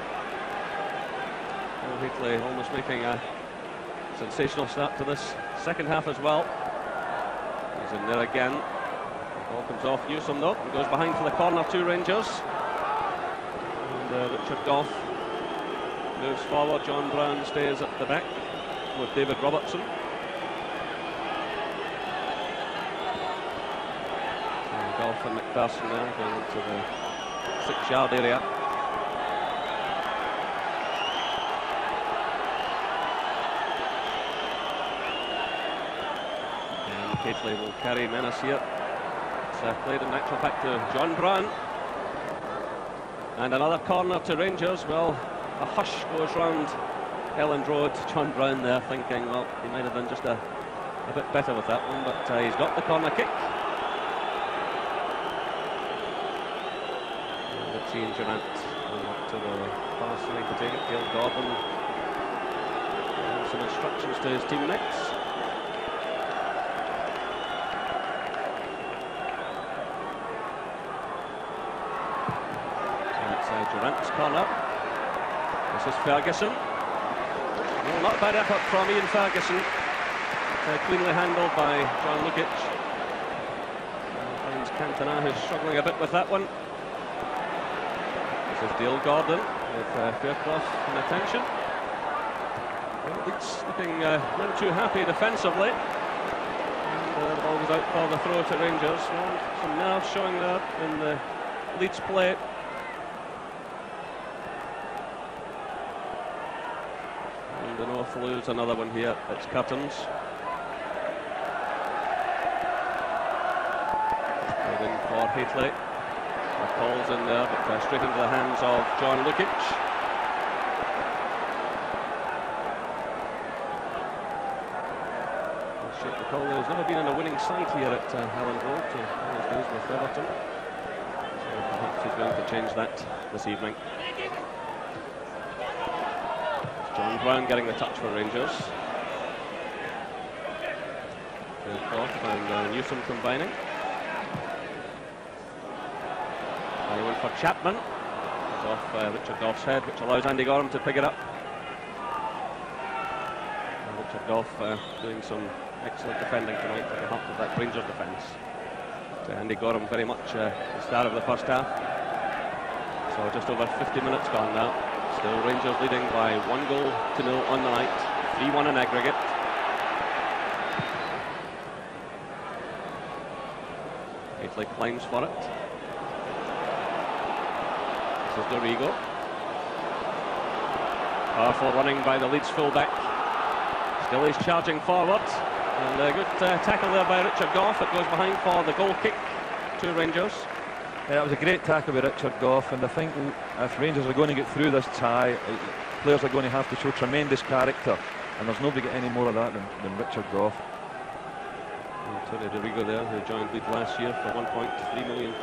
Well, Hateley almost making a sensational start to this second half as well. He's in there again. The ball comes off Newsom though, and goes behind for the corner to Rangers. And Richard Gough moves forward. John Brown stays at the back with David Robertson. And Gough and McPherson now going into the 6-yard area. Hateley will carry menace here. It's played in actual fact to John Brown. And another corner to Rangers. Well, a hush goes round Elland Road. John Brown there thinking, well, he might have done just a bit better with that one, but he's got the corner kick. And let's see Durant going up to the far side to take it. Dale Gordon and some instructions to his teammates. Durant's corner. This is Ferguson. Well, not a bad effort from Ian Ferguson. Cleanly handled by John Lukic. Finds Cantona, who's struggling a bit with that one. This is Dale Gordon with Fairclough in attention. Well, Leeds looking none too happy defensively. And the ball goes out for the throw to Rangers. Well, some nerves showing there in the Leeds play. The North lose another one here. It's Curtains. In for Hateley. The ball's in there, but straight into the hands of John Lukic. The call. There's never been in a winning side here at Elland Road. His days with Everton. So perhaps he's going to change that this evening. John Brown getting the touch for Rangers. And Newsom combining. He went for Chapman. It's off Richard Gough's head, which allows Andy Gorham to pick it up. And Richard Gough doing some excellent defending tonight at the heart of that Rangers defence. Andy Gorham very much the start of the first half. So just over 50 minutes gone now. Still Rangers leading by 1-0 on the night, 3-1 in aggregate. Hateley climbs for it. This is Dorigo. Powerful running by the Leeds fullback. Still he's charging forward. And a good tackle there by Richard Gough. It goes behind for the goal kick to Rangers. Yeah, it was a great tackle by Richard Gough, and I think if Rangers are going to get through this tie, players are going to have to show tremendous character, and there's nobody got any more of that than Richard Gough. Tony Dorigo there, who joined Leeds last year for £1.3 million.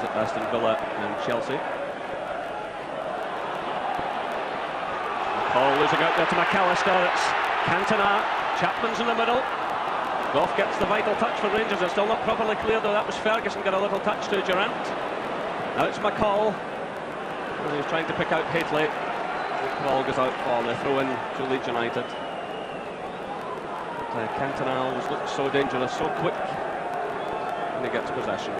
at Aston Villa and Chelsea. McCall losing out there to McAllister. It's Cantona. Chapman's in the middle. Goff gets the vital touch for Rangers. It's still not properly clear though. That was Ferguson, got a little touch to Durant. Now it's McCall. And he's trying to pick out Haitley. The ball goes out for the throw-in to Leeds United. Cantona always looks so dangerous, so quick, and he gets possession.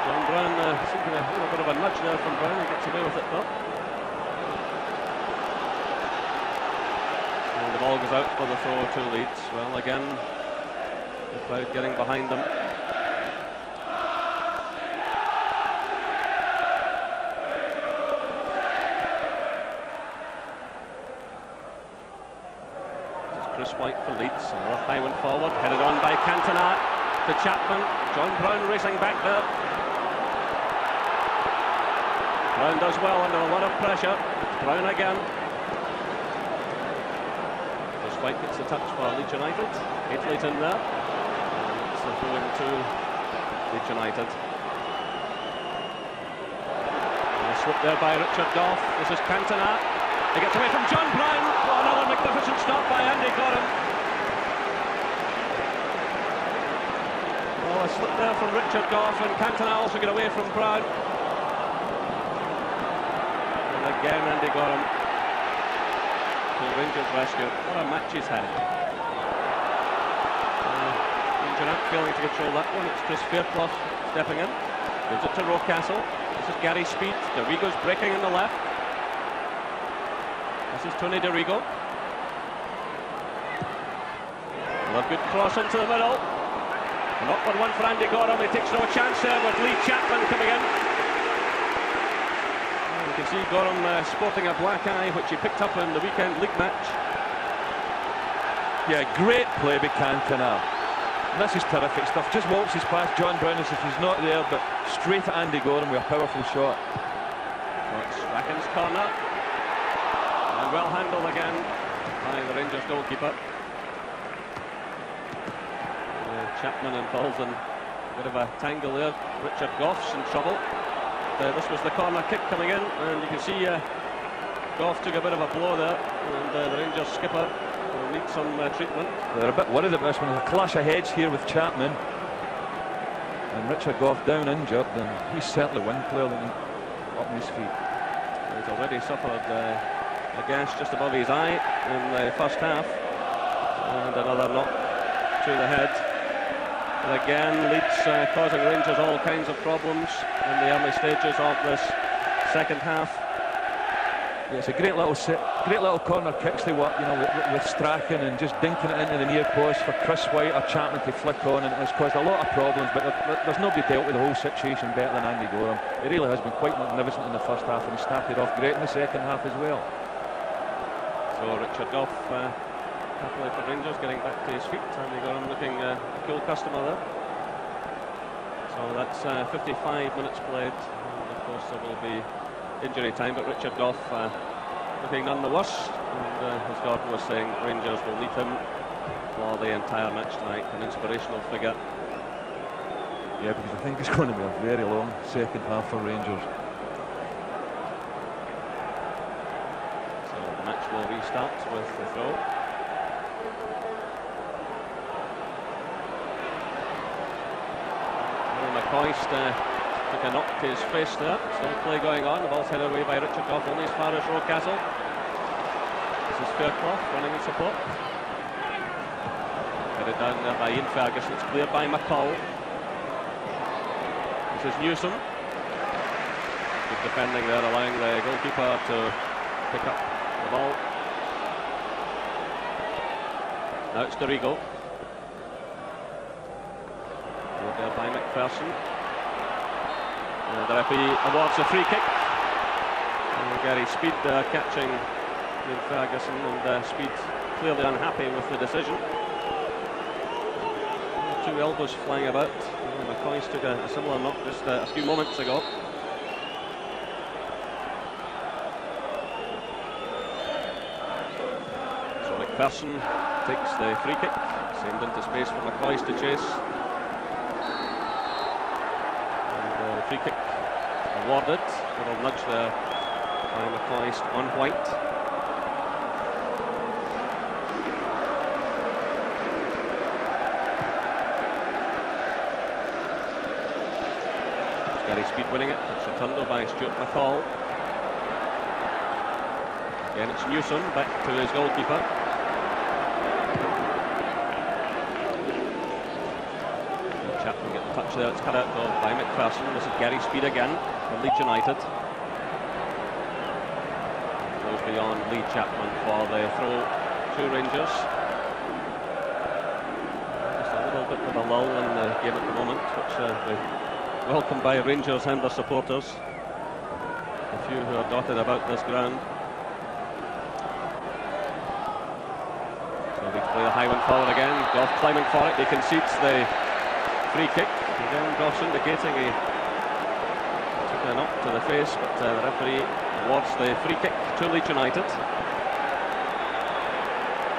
John Brown seems to be a little bit of a nudge there from Brown. He gets away with it though. And the ball goes out for the throw to Leeds. Well, again, the crowd getting behind them. White for Leeds, another high one forward, headed on by Cantona to Chapman. John Brown racing back there. Brown does well under a lot of pressure. Brown again. Chris White gets the touch for Leeds United. Haitley's in there. And it's going to Leeds United. And a slip there by Richard Goff. This is Cantona. He gets away from John Brown. Oh, another magnificent stop by Andy Gorham. Well, a slip there from Richard Goff, and Cantona also get away from Brown. And again, Andy Gorham to the Rangers rescue. What a match he's had. Durant failing to control that one. It's Chris Fairclough stepping in. Gives it to Rocastle. This is Gary Speed. Dorigo's breaking in the left. This is Tony Dorigo. A good cross into the middle. An upward one for Andy Gorham. He takes no chance there with Lee Chapman coming in. And you can see Gorham sporting a black eye, which he picked up in the weekend league match. Yeah, great play by Cantona. This is terrific stuff. Just waltzes past John Brown as if he's not there, but straight at Andy Gorham with a powerful shot. So it's Strachan's corner. And well handled again by the Rangers goalkeeper. Chapman involved in a bit of a tangle there. Richard Goff's in trouble. This was the corner kick coming in, and you can see Goff took a bit of a blow there, and the Rangers skipper will need some treatment. They're a bit worried about this one. There's a clash of heads here with Chapman. And Richard Goff down injured, and he's certainly one player that up on his feet. He's already suffered a gash just above his eye in the first half, and another knock to the head. And again, Leeds causing Rangers all kinds of problems in the early stages of this second half. Yeah, it's a great little corner kicks they work, you know, with Strachan and just dinking it into the near post for Chris White or Chapman to flick on, and it's caused a lot of problems. But there's nobody dealt with the whole situation better than Andy Gorham. He really has been quite magnificent in the first half, and he started off great in the second half as well. So Richard Goff, happily for Rangers, getting back to his feet. Andy Gorham looking a cool customer there. So that's 55 minutes played. And of course there will be injury time, but Richard Goff looking none the worse. And as Gordon was saying, Rangers will need him for the entire match tonight. An inspirational figure. Yeah, because I think it's going to be a very long second half for Rangers. So the match will restart with the throw. McCoist took a knock to his face there. Still play going on. The ball's headed away by Richard Goff only as far as Rocastle. This is Fairclough running in support. Headed down there by Ian Ferguson. It's cleared by McCall. This is Newsom. Good defending there, allowing the goalkeeper to pick up the ball. Now it's Dorigo. There by McPherson. The referee awards a free kick. And Gary Speed catching Ian Ferguson, and Speed clearly unhappy with the decision. Two elbows flying about. McCoist took a similar knock just a few moments ago. So McPherson takes the free kick, sent into space for McCoist to chase. And the free kick awarded, little nudge there by McCoist on White. Gary Speed winning it, it's returned by Stuart McCall. Again it's Newson, back to his goalkeeper. Chapman getting the touch there, it's cut out by McPherson. This is Gary Speed again from Leeds United. Goes beyond Lee Chapman for the throw to Rangers. Just a little bit of a lull in the game at the moment, which we welcome by Rangers and their supporters. A few who are dotted about this ground. So Leeds play the high one forward again. Goff climbing for it. He concedes the free kick. Again, Goff's indicating he took a knock to the face, but the referee awards the free kick to Leeds United.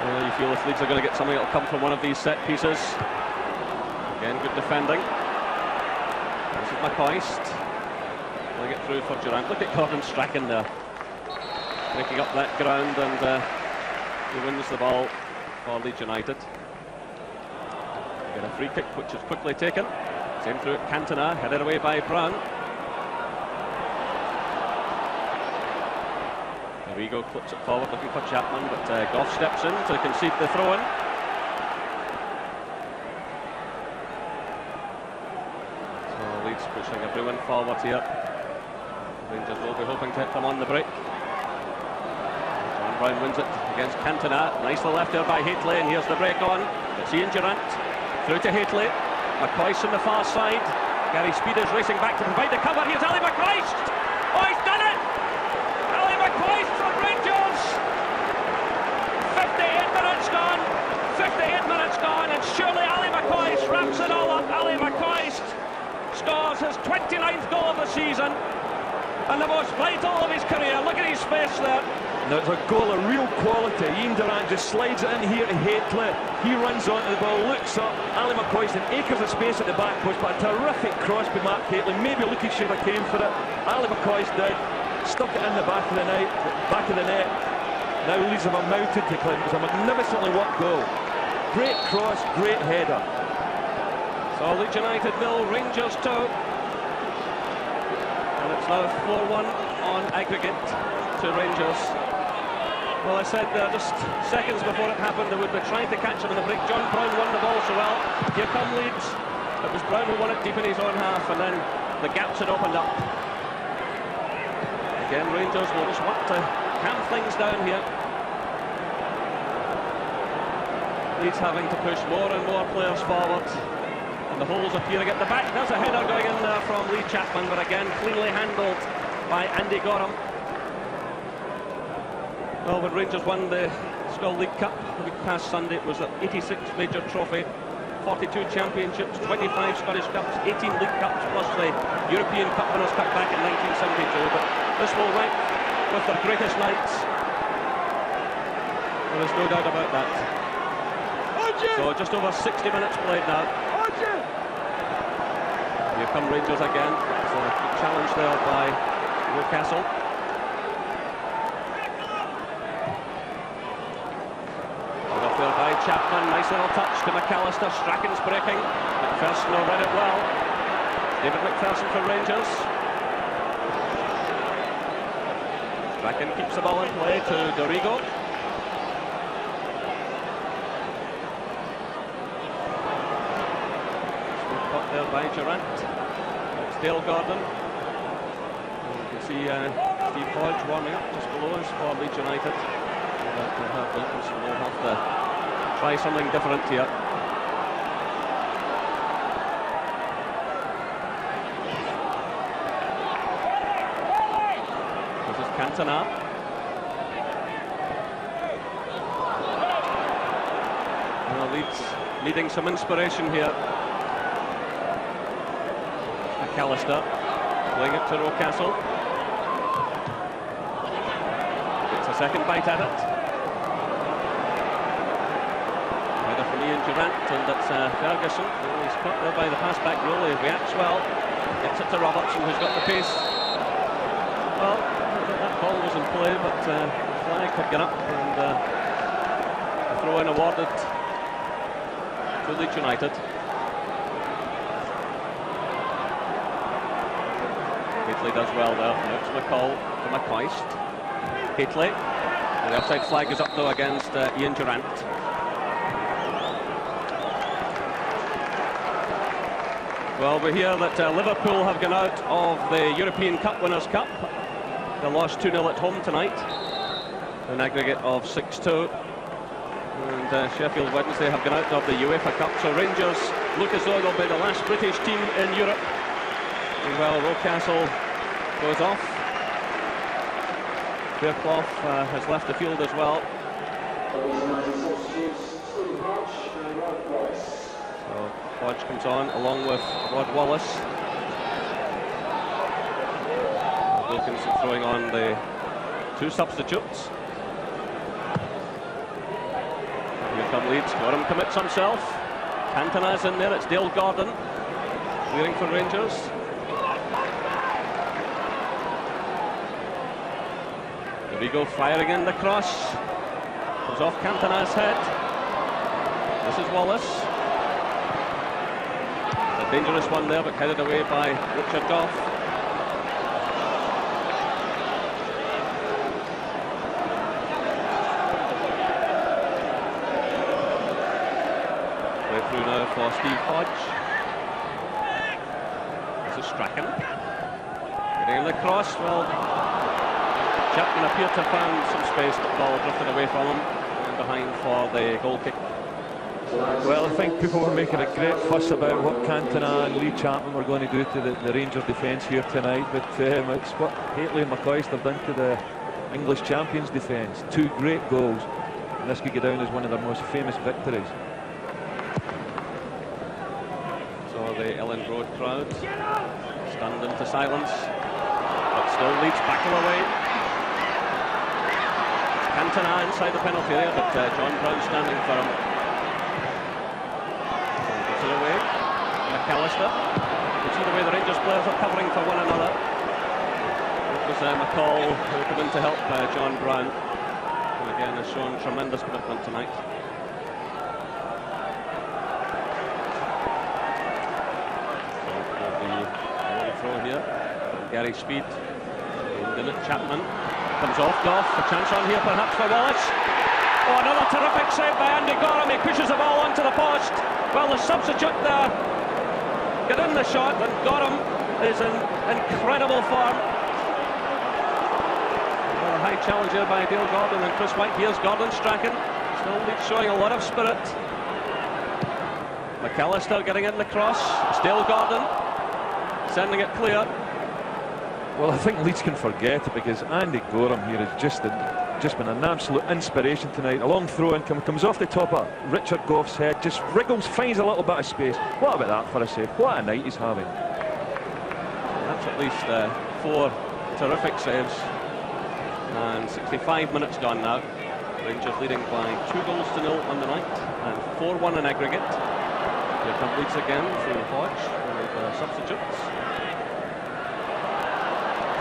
You feel if Leeds are going to get something, it'll come from one of these set pieces. Again, good defending. This is McCoist. Will get through for Durant. Look at Gordon Strachan there, breaking up that ground, and he wins the ball for Leeds United. Get a free kick, which is quickly taken. Same through at Cantona, headed away by Brown. Rigo clips it forward, looking for Chapman, but Goff steps in to concede the throw-in. So Leeds pushing a Bruin forward here. Rangers will be hoping to hit them on the break. John Brown wins it against Cantona. Nicely left there by Haitley, and here's the break on. It's Ian Durant. Through to Haitley. McCoist on the far side. Gary Speed is racing back to provide the cover. Here's Ali McCoist. Oh, he's done it! Ali McCoist from Rangers. 58 minutes gone. 58 minutes gone, and surely Ali McCoist wraps it all up. Ali McCoist scores his 29th goal of the season and the most vital of his career. Look at his face there. Now it's a goal of real quality. Ian Durant just slides it in here to Haitley. He runs onto the ball, looks up. Ali McCoist in acres of space at the back post, but a terrific cross by Mark Haitley. Maybe Lucky should have came for it. Ali McCoist did. Stuck it in the back of the net. Now Leeds have mounted to Clinton. It was a magnificently worked goal. Great cross, great header. So Leeds United 0, Rangers 2. And it's now 4-1 on aggregate to Rangers. Well, I said just seconds before it happened they would be trying to catch him in the break. John Brown won the ball so well. Here come Leeds. It was Brown who won it deep in his own half, and then the gaps had opened up. Again, Rangers will just want to calm things down here. Leeds having to push more and more players forward, and the holes appearing at the back. There's a header going in there from Lee Chapman, but again cleanly handled by Andy Gorham. Well, when Rangers won the Skull League Cup the week past Sunday, it was the 86th major trophy, 42 championships, 25 Scottish Cups, 18 League Cups, plus the European Cup Winners' Cup back in 1972. But this will rank with their greatest nights. There is no doubt about that. So just over 60 minutes played now. Here come Rangers again. It's a good challenge there by Newcastle. Up there by Chapman, nice little touch to McAllister. Strachan's breaking. McPherson read it well. David McPherson for Rangers. Strachan keeps the ball in play to Dorigo. Caught there by Durant. It's Dale Gordon. And you can see Steve Hodge warming up just below us for Leeds United. We'll have to try something different here. This is Cantona. Well, Leeds needing some inspiration here. McAllister playing it to Rocastle. Gets a second bite at it. Durant, and it's Ferguson. He's caught there by the pass back rule. He reacts well. Gets it to Robertson, who's got the pace. Well, that ball was in play, but flag could get up, and a throw-in awarded to Leeds United. Gately does well there. Now it's McCall to McCoist. Gately. The offside flag is up though against Ian Durant. Well, we hear that Liverpool have gone out of the European Cup Winners' Cup. They lost 2-0 at home tonight, an aggregate of 6-2. And Sheffield Wednesday have gone out of the UEFA Cup. So Rangers look as though they'll be the last British team in Europe. And well, Rocastle goes off. Fairclough has left the field as well. So Hodge comes on along with Rod Wallace. Wilkinson throwing on the two substitutes. Here come Leeds. Gorham commits himself. Cantona's in there. It's Dale Gordon clearing for Rangers. Rigo firing in the cross. Comes off Cantona's head. This is Wallace. A dangerous one there, but headed away by Richard Goff. Way through now for Steve Hodge. This is Strachan. Getting in the cross. Well, Chapman appeared to have found some space, but the ball drifted away from him and behind for the goal kick. Well, I think people were making a great fuss about what Cantona and Lee Chapman were going to do to the Rangers defence here tonight, but it's what Hateley and McCoist have done to the English champions defence. Two great goals, and this could go down as one of their most famous victories. So the Ellen Road crowd stunned into silence, but still Leeds back away. Cantona inside the penalty area, but John Brown standing for him. Gets it away. McAllister. You see the way the Rangers players are covering for one another. It was McCall who came in to help John Brown, who again has shown tremendous commitment tonight. So there'll be a little throw here. Gary Speed. Chapman. Comes off Goff, a chance on here perhaps for Wallace. Oh, another terrific save by Andy Gorham. He pushes the ball onto the post. Well, the substitute there got in the shot, and Gorham is in incredible form. Well, a high challenge here by Dale Gordon and Chris White. Here's Gordon Strachan. Still showing a lot of spirit. McAllister getting in the cross. It's Dale Gordon sending it clear. Well, I think Leeds can forget it, because Andy Gorham here has just been an absolute inspiration tonight. A long throw-in comes off the top of Richard Goff's head, just wriggles, finds a little bit of space. What about that for a save? What a night he's having. That's at least 4 terrific saves. And 65 minutes gone now. Rangers leading by 2-0 on the night and 4-1 in aggregate. Here come Leeds again through Hodge with substitutes.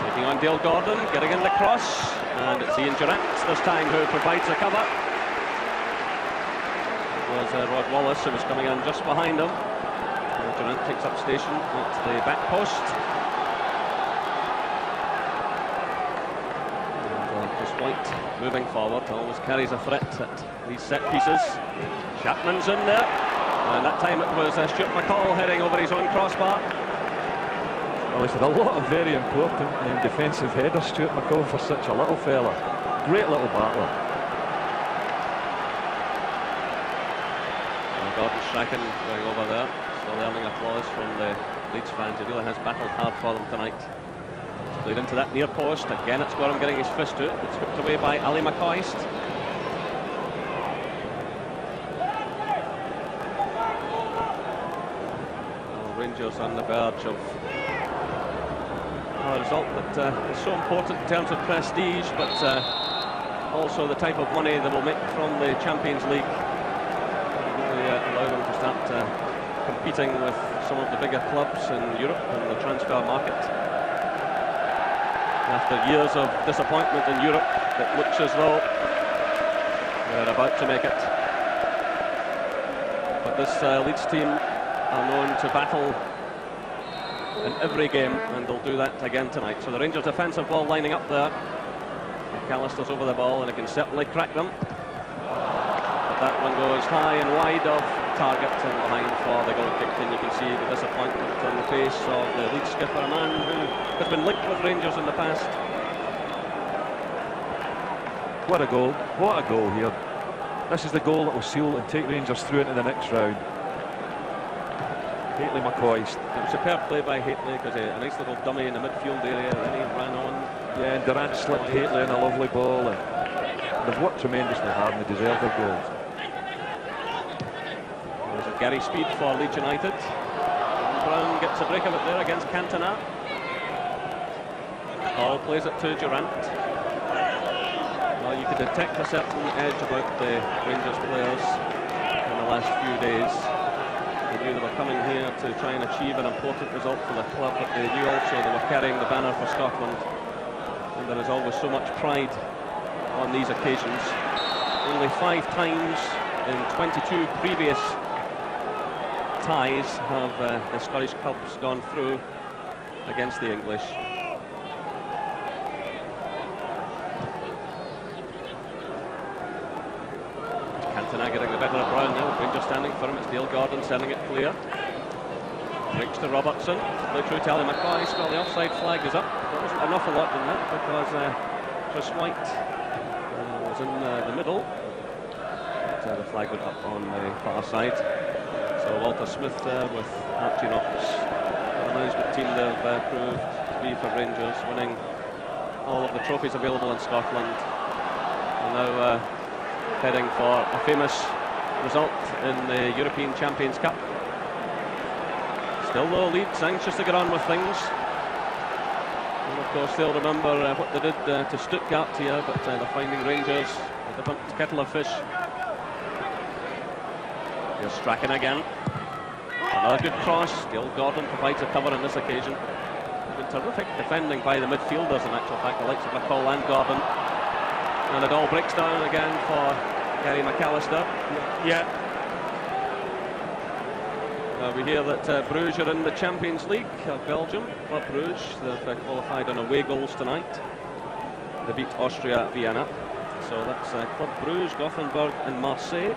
Taking on Dale Gordon, getting in the cross, and it's Ian Durant this time who provides the cover. It was Rod Wallace who was coming in just behind him. Durant takes up station at the back post. And Chris White moving forward, always carries a threat at these set pieces. Chapman's in there, and that time it was Stuart McCall heading over his own crossbar. Well, he's had a lot of very important defensive headers, Stuart McCall, for such a little fella. Great little battler. And Gordon Strachan going over there, still earning applause from the Leeds fans. He really has battled hard for them tonight. Played into that near post. Again, it's Gorham getting his fist to it. It's hooked away by Ali McCoist. Rangers on the verge of a result that is so important in terms of prestige, but also the type of money they will make from the Champions League. Really allow competing with some of the bigger clubs in Europe in the transfer market. After years of disappointment in Europe, it looks as though they're about to make it. But this Leeds team are known to battle in every game, and they'll do that again tonight. So the Rangers defensive ball lining up there. McAllister's over the ball, and he can certainly crack them. But that one goes high and wide of target and behind for the goal kick, and you can see the disappointment on the face of the Leeds skipper, a man who has been linked with Rangers in the past. What a goal. What a goal here. This is the goal that will seal and take Rangers through into the next round. Haitley McCoy. It was a superb play by Haitley, because a nice little dummy in the midfield area, and then he ran on. Yeah, and Durant slipped Haitley in a lovely ball, and they've worked tremendously hard and they deserve their goals. There's a Gary Speed for Leeds United. Brown gets a break of it there against Cantona. Hall plays it to Durant. Well, you could detect a certain edge about the Rangers players in the last few days. They knew they were coming here to try and achieve an important result for the club, but they knew also they were carrying the banner for Scotland. And there is always so much pride on these occasions. Only 5 times in 22 previous ties have the Scottish clubs gone through against the English. Cantona getting the better of Brown now. Rangers standing for him. It's Dale Gordon sending it clear. Breaks to Robertson. Play through to Ali McCoy. Well, the offside flag is up. There wasn't an awful lot in that, because Chris White was in the middle. But, the flag went up on the far side. So Walter Smith with Archie Knox. The management team they've proved to be for Rangers, winning all of the trophies available in Scotland. And now heading for a famous result in the European Champions Cup. Still though, Leeds anxious to get on with things. And of course they'll remember what they did to Stuttgart here, but they're finding Rangers a different kettle of fish. Here's Strachan again. Another good cross. Dale Gordon provides a cover on this occasion. Been terrific defending by the midfielders, in actual fact, the likes of McCall and Gordon. And it all breaks down again for Gary McAllister. Yeah. We hear that Bruges are in the Champions League of Belgium. Club Bruges, they've qualified on away goals tonight. They beat Austria Vienna. So that's Club Bruges, Gothenburg and Marseille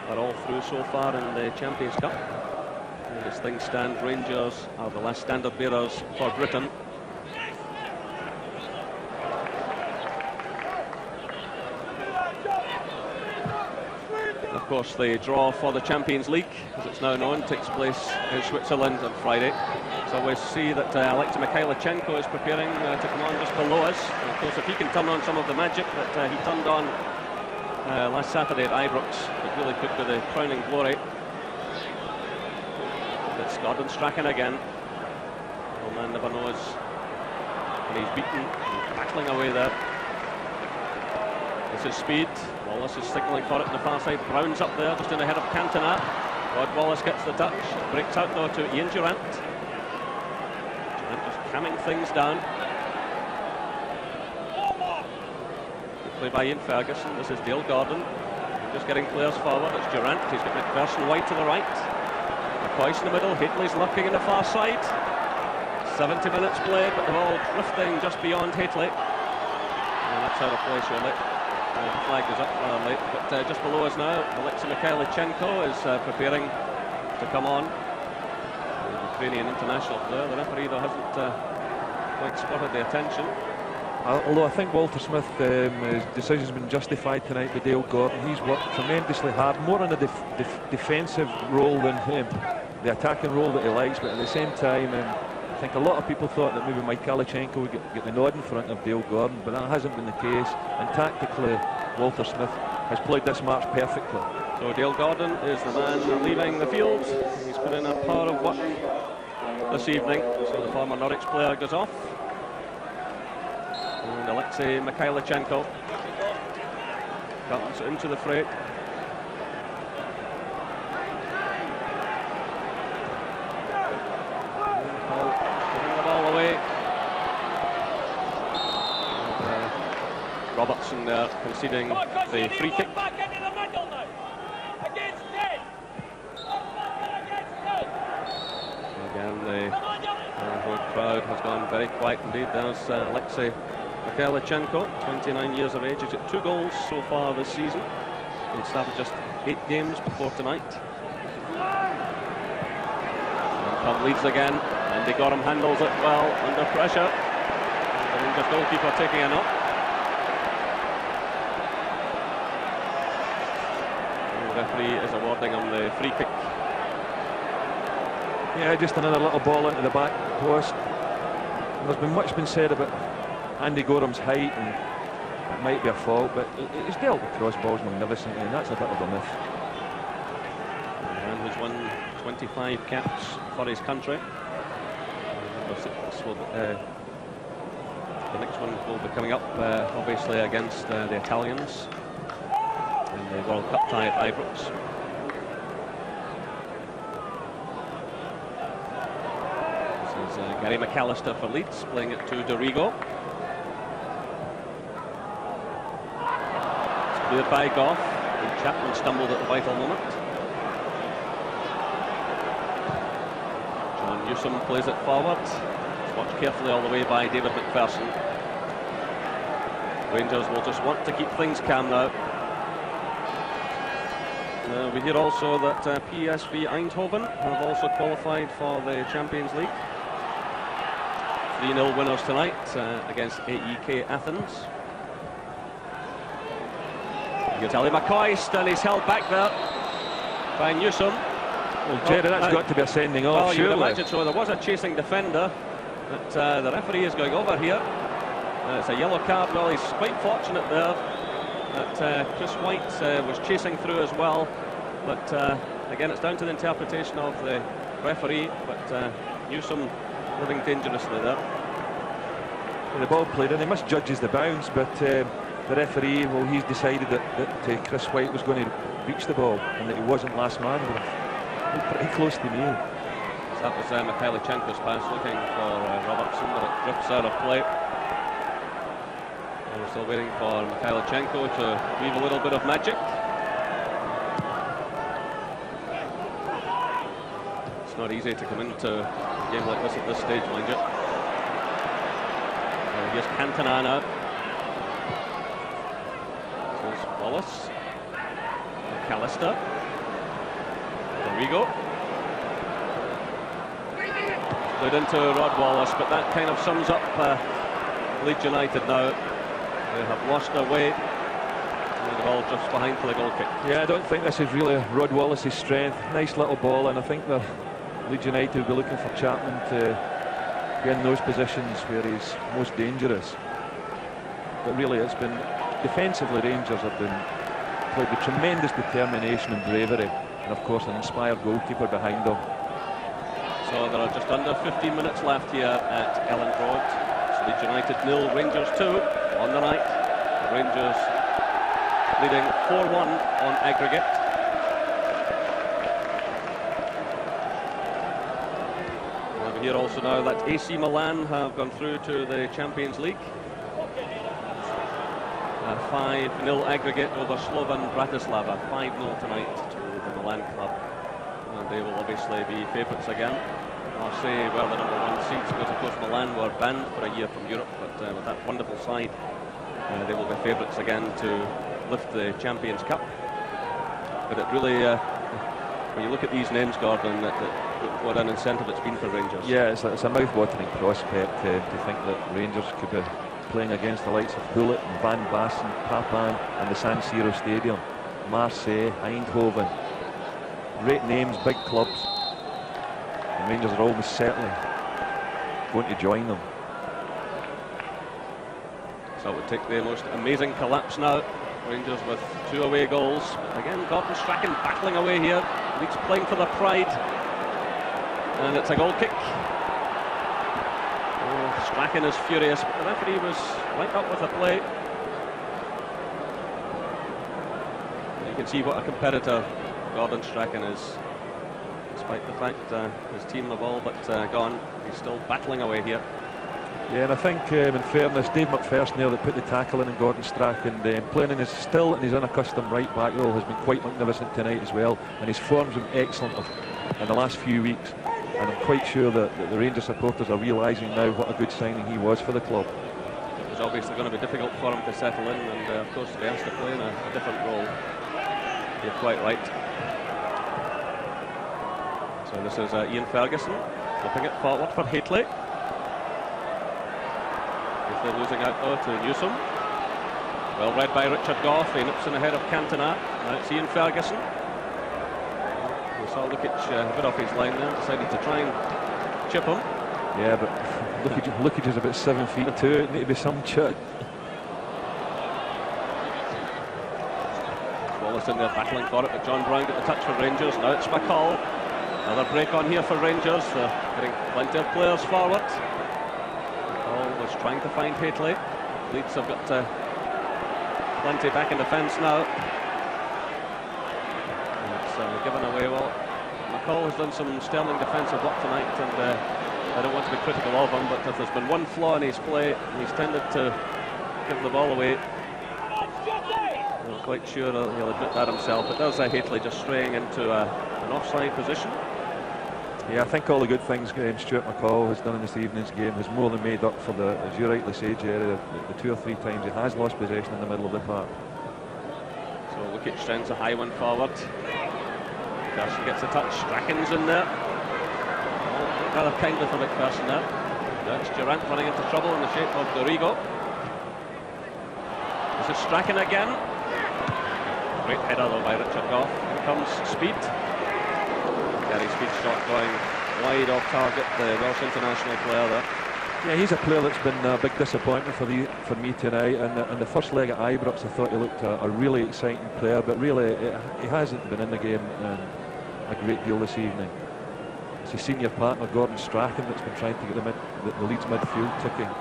are all through so far in the Champions Cup. And as things stand, Rangers are the last standard bearers for Britain. Of course, the draw for the Champions League, as it's now known, takes place in Switzerland on Friday. So we see that Alexei Mikhailichenko is preparing to come on just below us. And of course, if he can turn on some of the magic that he turned on last Saturday at Ibrox, it really could be the crowning glory. It's Gordon Strachan again. Old man never knows when he's beaten. He's battling away there. This is Speed. Wallace is signalling for it on the far side. Brown's up there, just in ahead of Cantona. Rod Wallace gets the touch. Breaks out though to Ian Durant. Durant just calming things down. Good play by Ian Ferguson. This is Dale Gordon. Just getting players forward. It's Durant. He's got McPherson White to the right. McCoy's in the middle. Haitley's lurking in the far side. 70 minutes played, but the ball drifting just beyond Haitley. And that's out of play, surely. The flag is up rather late, but just below us now, Alexei Mikhailichenko is preparing to come on. The Ukrainian international player. The referee, though, hasn't quite spotted the attention. Although I think Walter Smith, his decision's been justified tonight with Dale Gordon. He's worked tremendously hard, more in a defensive role than the attacking role that he likes, but at the same time, I think a lot of people thought that maybe Mikhailichenko would get the nod in front of Dale Gordon, but that hasn't been the case. And tactically, Walter Smith has played this match perfectly. So Dale Gordon is the man leaving the field. He's put in a power of work this evening. So the former Norwich player goes off. And Alexei Mikhailichenko comes into the fray. Robertson there conceding the free kick. Again, the crowd has gone very quiet indeed. There's Alexei Mikhailichenko, 29 years of age. He's got 2 goals so far this season. He started just 8 games before tonight. And come Leeds again. Andy Gorham handles it well under pressure. The Rangers goalkeeper taking a knock. And the referee is awarding him the free kick. Yeah, just another little ball into the back post. There's been much been said about Andy Goram's height, and it might be a fault, but he's dealt with cross balls magnificently, and that's a bit of a myth. The man who's won 25 caps for his country. The next one will be coming up, obviously, against the Italians in the World Cup tie at Ibrox. This is Gary McAllister for Leeds, playing it to Dorigo. It's cleared by Goff, and Chapman stumbled at the vital moment. John Newsom plays it forward. It's watched carefully all the way by David McPherson. Rangers will just want to keep things calm now. We hear also that PSV Eindhoven have also qualified for the Champions League. 3-0 winners tonight against AEK Athens. Vitaly McCoist, and he's held back there by Newsom. Well, Jerry, that's got to be a sending off, well, surely. You'd imagine so. There was a chasing defender, but the referee is going over here. It's a yellow card. Well, he's quite fortunate there that Chris White was chasing through as well. But again, it's down to the interpretation of the referee. But Newsom living dangerously there. The ball played in. He misjudges the bounce, but the referee, well, he's decided that Chris White was going to reach the ball and that he wasn't last man. But pretty close to me. So that was Mikhailichenko's pass, looking for Robertson, but it drips out of play. And we're still waiting for Mikhailichenko to weave a little bit of magic. It's not easy to come into a game like this at this stage, mind you. Here's Cantona now. This is Wallace. McAllister. Dorigo. Played into Rod Wallace, but that kind of sums up Leeds United now. They have lost their way. And the ball drifts behind for the goal kick. Yeah, I don't think this is really Rod Wallace's strength. Nice little ball, and I think the Leeds United will be looking for Chapman to be in those positions where he's most dangerous. But really, it's been defensively, Rangers have been played with tremendous determination and bravery, and of course an inspired goalkeeper behind them. So there are just under 15 minutes left here at Elland Road. It's Leeds United 0, Rangers 2 on the night. The Rangers leading 4-1 on aggregate. We hear also now that AC Milan have gone through to the Champions League. 5-0 aggregate over Slovan Bratislava. 5-0 tonight to the Milan club. And they will obviously be favourites again. Marseille were the #1 seeds, because of course Milan were banned for a year from Europe, but with that wonderful side, they will be favourites again to lift the Champions Cup. But it really, when you look at these names, Gordon, what an incentive it's been for Rangers. Yeah, it's a mouth-watering prospect to think that Rangers could be playing against the likes of Gullit and Van Basten, Papan and the San Siro Stadium, Marseille, Eindhoven. Great names, big clubs. And Rangers are almost certainly going to join them. So it would take the most amazing collapse now. Rangers with 2 away goals. Again, Gordon Strachan battling away here. Leeds playing for their pride. And it's a goal kick. Oh, Strachan is furious, but the referee was right up with the play. You can see what a competitor Gordon Strachan is. Despite the fact his team have all but gone, he's still battling away here. Yeah, and I think, in fairness, Dave McPherson there that put the tackle in Gordon Strachan, playing in his still in his unaccustomed right back role, has been quite magnificent tonight as well, and his form's been excellent in the last few weeks, and I'm quite sure that the Rangers supporters are realising now what a good signing he was for the club. It was obviously going to be difficult for him to settle in, and of course to be asked to play in a different role. You're quite right. So this is Ian Ferguson flipping it forward for Haitley. They're losing out though to Newsom. Well read by Richard Goff. He nips in ahead of Cantona. Now it's Ian Ferguson. We saw Lukic a bit off his line there, decided to try and chip him. Yeah, but Lukic is about 7'2". It need to be some chip. Wallace in there battling for it, but John Brown got the touch for Rangers. Now it's McCall. Another break on here for Rangers. They're getting plenty of players forward. Was trying to find Haitley. Leeds have got plenty back in defence now. And it's given away. Well, McCall has done some sterling defensive work tonight, and I don't want to be critical of him, but if there's been one flaw in his play, he's tended to give the ball away. I'm not quite sure he'll admit that himself, but there's Haitley just straying into an offside position. Yeah, I think all the good things Stuart McCall has done in this evening's game has more than made up for the, as you rightly say, Jerry, the 2 or 3 times he has lost possession in the middle of the park. So Lukic sends a high one forward. McPherson gets a touch. Strachan's in there. Oh, rather kindly for McPherson there. That's Durant running into trouble in the shape of Dorigo. This is Strachan again. Great header though by Richard Goff. Here comes Speed. Gary Speed's shot going wide off target, the Welsh international player there. Yeah, he's a player that's been a big disappointment for me tonight. And the first leg at Ibrox, I thought he looked a really exciting player, but really he hasn't been in the game a great deal this evening. It's his senior partner Gordon Strachan that's been trying to get the Leeds midfield ticking.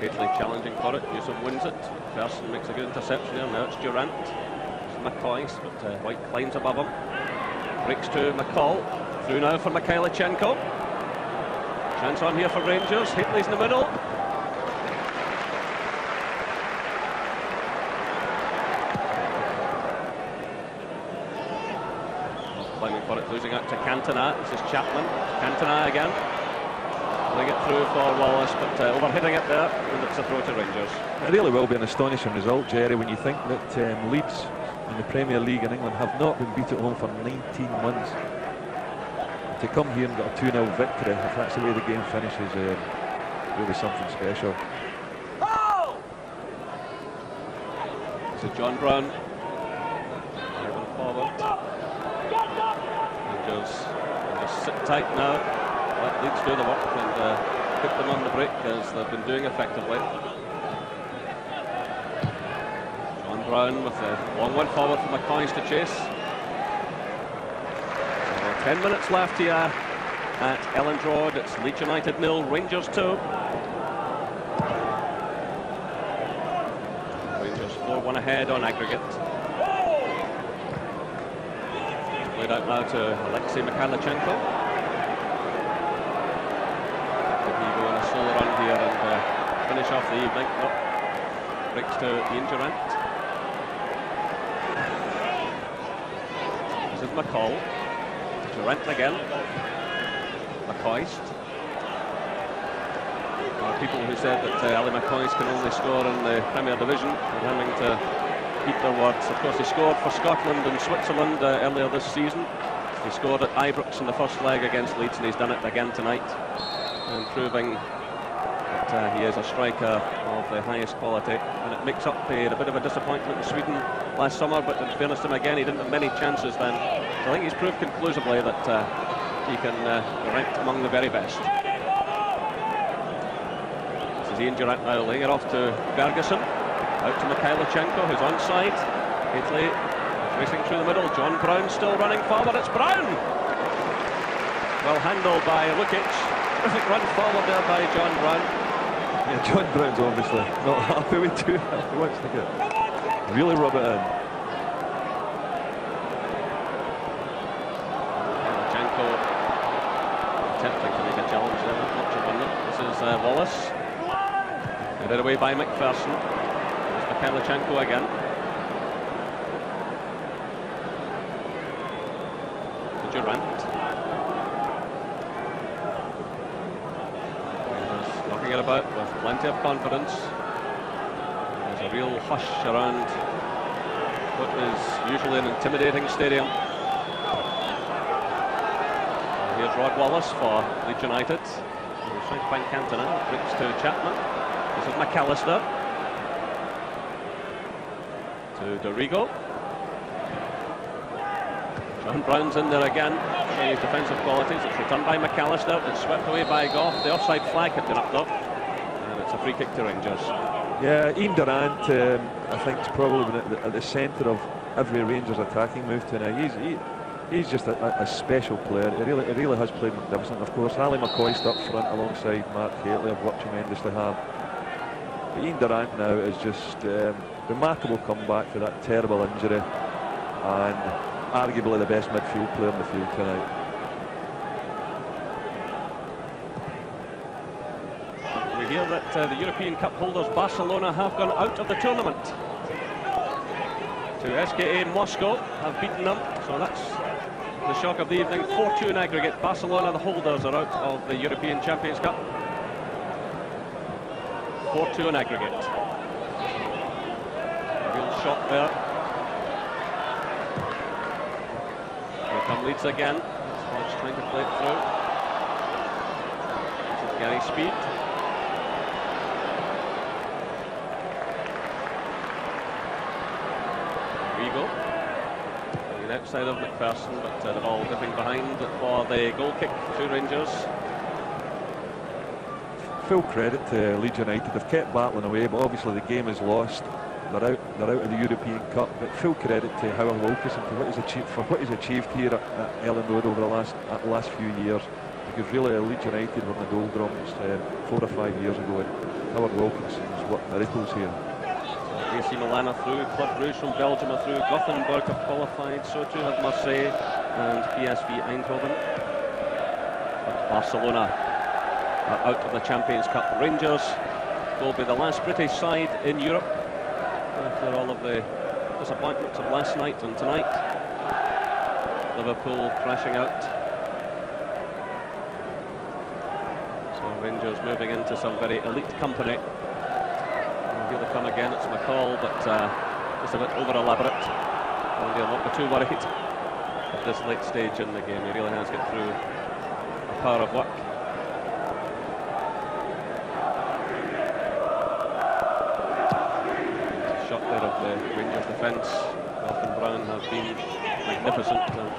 Haitley challenging for it. Newsom wins it. Person makes a good interception there. Now it's Durant. McCoy, but White climbs above him. Breaks to McCall. Through now for Mikhailichenko. Chance on here for Rangers. Haitley's in the middle. Climbing for it, losing out to Cantona. This is Chapman. Cantona again. Pulling it through for Wallace, but overhitting it there, and it's a throw to Rangers. It really will be an astonishing result, Jerry, when you think that Leeds in the Premier League in England have not been beat at home for 19 months. To come here and get a 2-0 victory, if that's the way the game finishes, really something special. This is John Brown. Moving forward. Rangers just sit tight now. Let Leeds do the work and put them on the break as they've been doing effectively. John Brown with a long one forward for McCoy to chase. So 10 minutes left here at Elland Road. It's Leeds United 0, Rangers 2. Rangers 4-1 ahead on aggregate. Played out now to Alexei Mikhailichenko. Here and finish off the evening. Nope. Breaks to Ian Durant. This is McCall. Durant again. McCoist. People who said that Ali McCoist can only score in the Premier Division are having to eat their words. Of course, he scored for Scotland and Switzerland earlier this season. He scored at Ibrox in the first leg against Leeds, and he's done it again tonight, and proving he is a striker of the highest quality, and it makes up a bit of a disappointment in Sweden last summer, but in fairness to him again, he didn't have many chances then. So I think he's proved conclusively that he can rank among the very best. This is Ian Durant now laying it off to Ferguson, out to Mikhailichenko, who's onside. Haitley racing through the middle. John Brown still running forward. It's Brown! Well handled by Lukic. Terrific run forward there by John Brown. Yeah, John Brown's obviously not happy with 2. He wants to get really rub it in. Mikhailichenko attempting to make a challenge there, not much of Wallace. Headed away by McPherson. There's Mikhailchenko again. Durant. He's knocking it about with plenty of confidence. There's a real hush around what is usually an intimidating stadium. Here's Rod Wallace for Leeds United. He's trying to find Cantona. Brings to Chapman. This is McAllister. To Dorigo. John Brown's in there again, showing his defensive qualities. It's returned by McAllister. It's swept away by Goff. The offside flag had been up though. And it's a free kick to Rangers. Yeah, Ian Durant, I think, is probably been at the centre of every Rangers attacking move tonight. He's just a special player. He really has played magnificent. Of course, Ali McCoy's up front alongside Mark Haley have worked tremendously hard. But Ian Durant now is just remarkable comeback to that terrible injury, and arguably the best midfield player in the field tonight. We hear that the European Cup holders Barcelona have gone out of the tournament. To SKA Moscow have beaten them, so that's the shock of the evening. 4-2 in aggregate. Barcelona, the holders, are out of the European Champions Cup. 4-2 in aggregate. A real shock there. Come Leeds again. Hodge trying to play it through. This is Gary Speed. Rigo. The outside of McPherson, but the ball dipping behind for the goal kick to Rangers. Full credit to Leeds United. They've kept battling away, but obviously the game is lost. They're out of the European Cup, but full credit to Howard Wilkinson for what he's achieved here at Ellen Road over the last few years. Because really, Leeds United were in the doldrums 4 or 5 years ago, and Howard Wilkinson has worked miracles here. AC Milan are through, Club Brugge from Belgium are through, Gothenburg have qualified, so too have Marseille and PSV Eindhoven. But Barcelona are out of the Champions Cup. Rangers will be the last British side in Europe after all of the disappointments of last night and tonight. Liverpool crashing out. So Rangers moving into some very elite company. And here they come again, it's McCall, but just a bit over elaborate. And he'll not be too worried at this late stage in the game. He really has got through a power of work. Of the Rangers defence. Goff and Brown have been magnificent and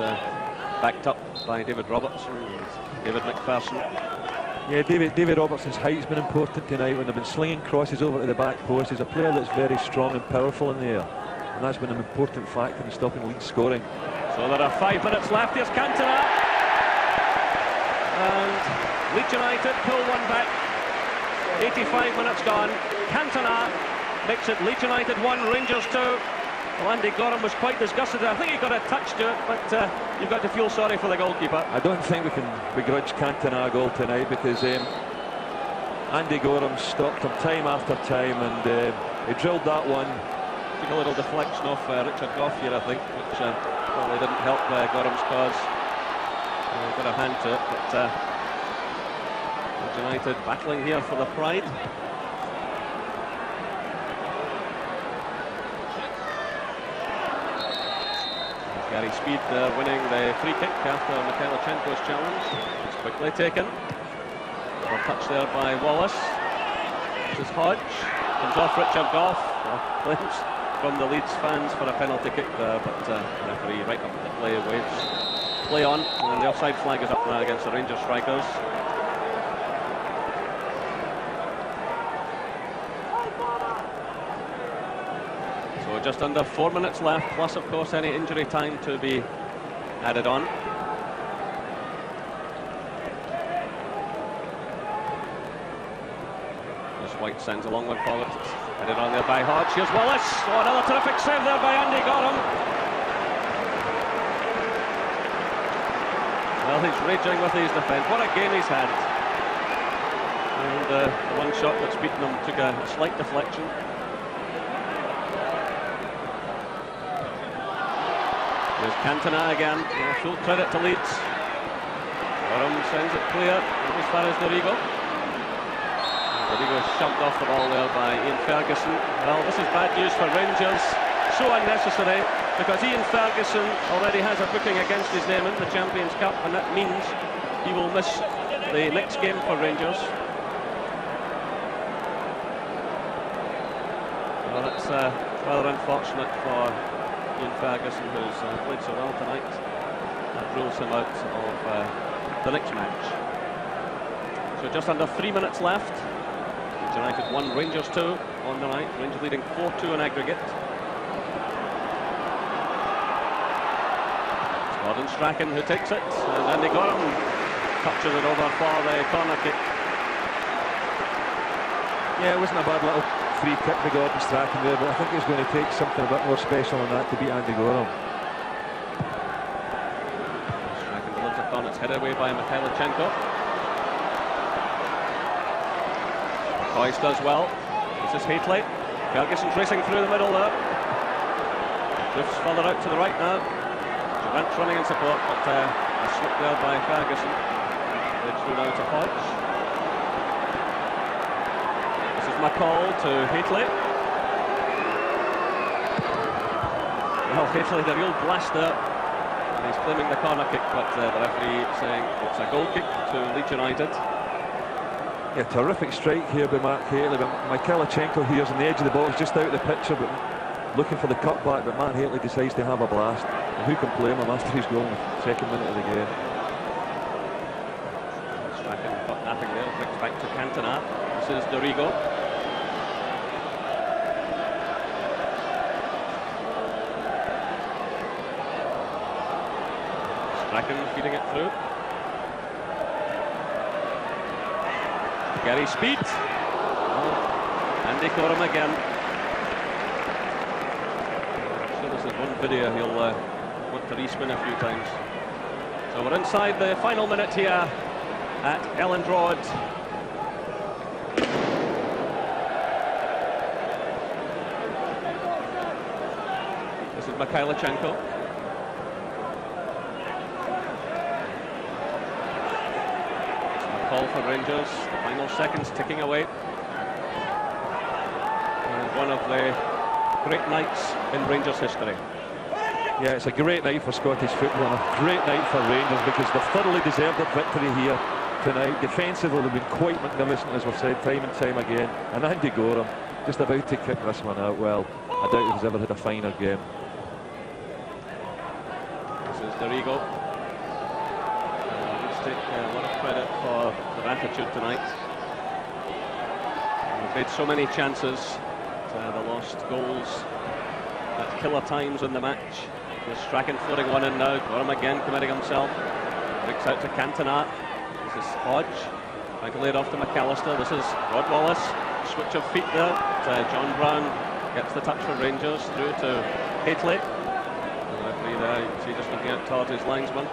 backed up by David Robertson and David McPherson. Yeah, David Robertson's height's been important tonight when they've been slinging crosses over to the back post. He's a player that's very strong and powerful in the air, and that's been an important factor in stopping Leeds scoring. So there are 5 minutes left. Here's Cantona, and Leeds United pull one back. 85 minutes gone. Cantona makes it Leeds United 1, Rangers 2. Well, Andy Gorham was quite disgusted. I think he got a touch to it, but you've got to feel sorry for the goalkeeper. I don't think we can begrudge Cantona a goal tonight, because Andy Gorham stopped him time after time, and he drilled that one. Took a little deflection off Richard Goff here, I think, which probably didn't help Gorham's cause. Got a hand to it, but Leeds United battling here for the pride. Gary Speed winning the free kick after Mikhailchenko's challenge. It's quickly taken. A touch there by Wallace. This is Hodge. Comes off Richard Goff. Claims from the Leeds fans for a penalty kick there, but the referee right up the play waves. Play on, and the offside flag is up now against the Rangers strikers. Just under 4 minutes left, plus of course any injury time to be added on. As White sends a long one forward, it's headed on there by Hodge. Here's Wallace. Oh, another terrific save there by Andy Gorham. Well, he's raging with his defence. What a game he's had. the one shot that's beaten them took a slight deflection. There's Cantona again. Full credit to Leeds. Gorham sends it clear as far as Dorigo. Dorigo shoved off the ball there by Ian Ferguson. Well, this is bad news for Rangers. So unnecessary, because Ian Ferguson already has a booking against his name in the Champions Cup, and that means he will miss the next game for Rangers. Well, that's rather unfortunate for Ian Ferguson, who's played so well tonight. That rules him out of the next match. So just under 3 minutes left. Leeds United 1, Rangers 2 on the night. Rangers leading 4-2 in aggregate. Gordon Strachan who takes it, and Andy Gorham touches it over for the corner kick. Yeah, it wasn't a bad little free kick by Gordon Strachan there, but I think it's going to take something a bit more special than that to beat Andy Gorham. Strachan delivers a corner, it's headed away by Mikhailichenko. Coyce does well. This is Haitley. Ferguson's racing through the middle there. Drifts further out to the right now. Durant running in support, but a slip there by Ferguson. Played through now to Hodge. This is McCall to Haitley. Well, Haitley, the real blaster. And he's claiming the corner kick, but the referee saying it's a goal kick to Leeds United. Yeah, terrific strike here by Mark Haitley, but Mikhailichenko here's on the edge of the box, just out of the picture, but looking for the cutback, but Matt Haitley decides to have a blast. And who can blame him after he's goal in the second minute of the game? Strachan got nothing there, brings back to Cantona. This is Dorigo. Strachan feeding it through. Gary Speed. Oh, Andy Gorham again. This is one video he'll want to respin a few times. So we're inside the final minute here at Elland Road. This is Mikhailichenko. It's a call for Rangers. The final seconds ticking away. And one of the great nights in Rangers history. Yeah, it's a great night for Scottish football and a great night for Rangers, because they've thoroughly deserved their victory here tonight. Defensively, they've been quite magnificent, as we've said time and time again. And Andy Gorham just about to kick this one out. Well, I doubt he's ever had a finer game. This is Dorigo. Let's take a lot of credit for their attitude tonight. They've made so many chances. The lost goals at killer times in the match. There's Strachan floating one in now. Gorham again committing himself. Breaks out to Cantona. This is Hodge. Trying to lay it off to McAllister. This is Rod Wallace. Switch of feet there. John Brown gets the touch for Rangers through to Haitley. The referee there, you can see just looking out towards his linesman.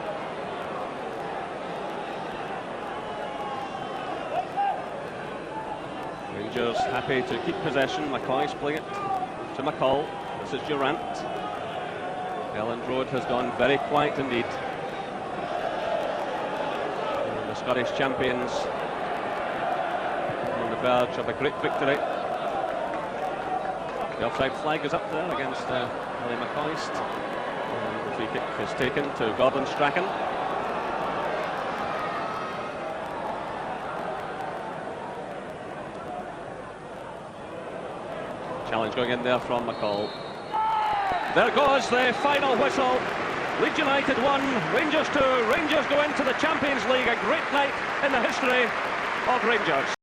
Rangers happy to keep possession. McCoy's playing it to McCall. This is Durant. Elland Road has gone very quiet indeed. And the Scottish champions on the verge of a great victory. The offside flag is up there against Willie McCoist. And the free kick is taken to Gordon Strachan. Challenge going in there from McCall. There goes the final whistle. Leeds United 1, Rangers 2. Rangers go into the Champions League. A great night in the history of Rangers.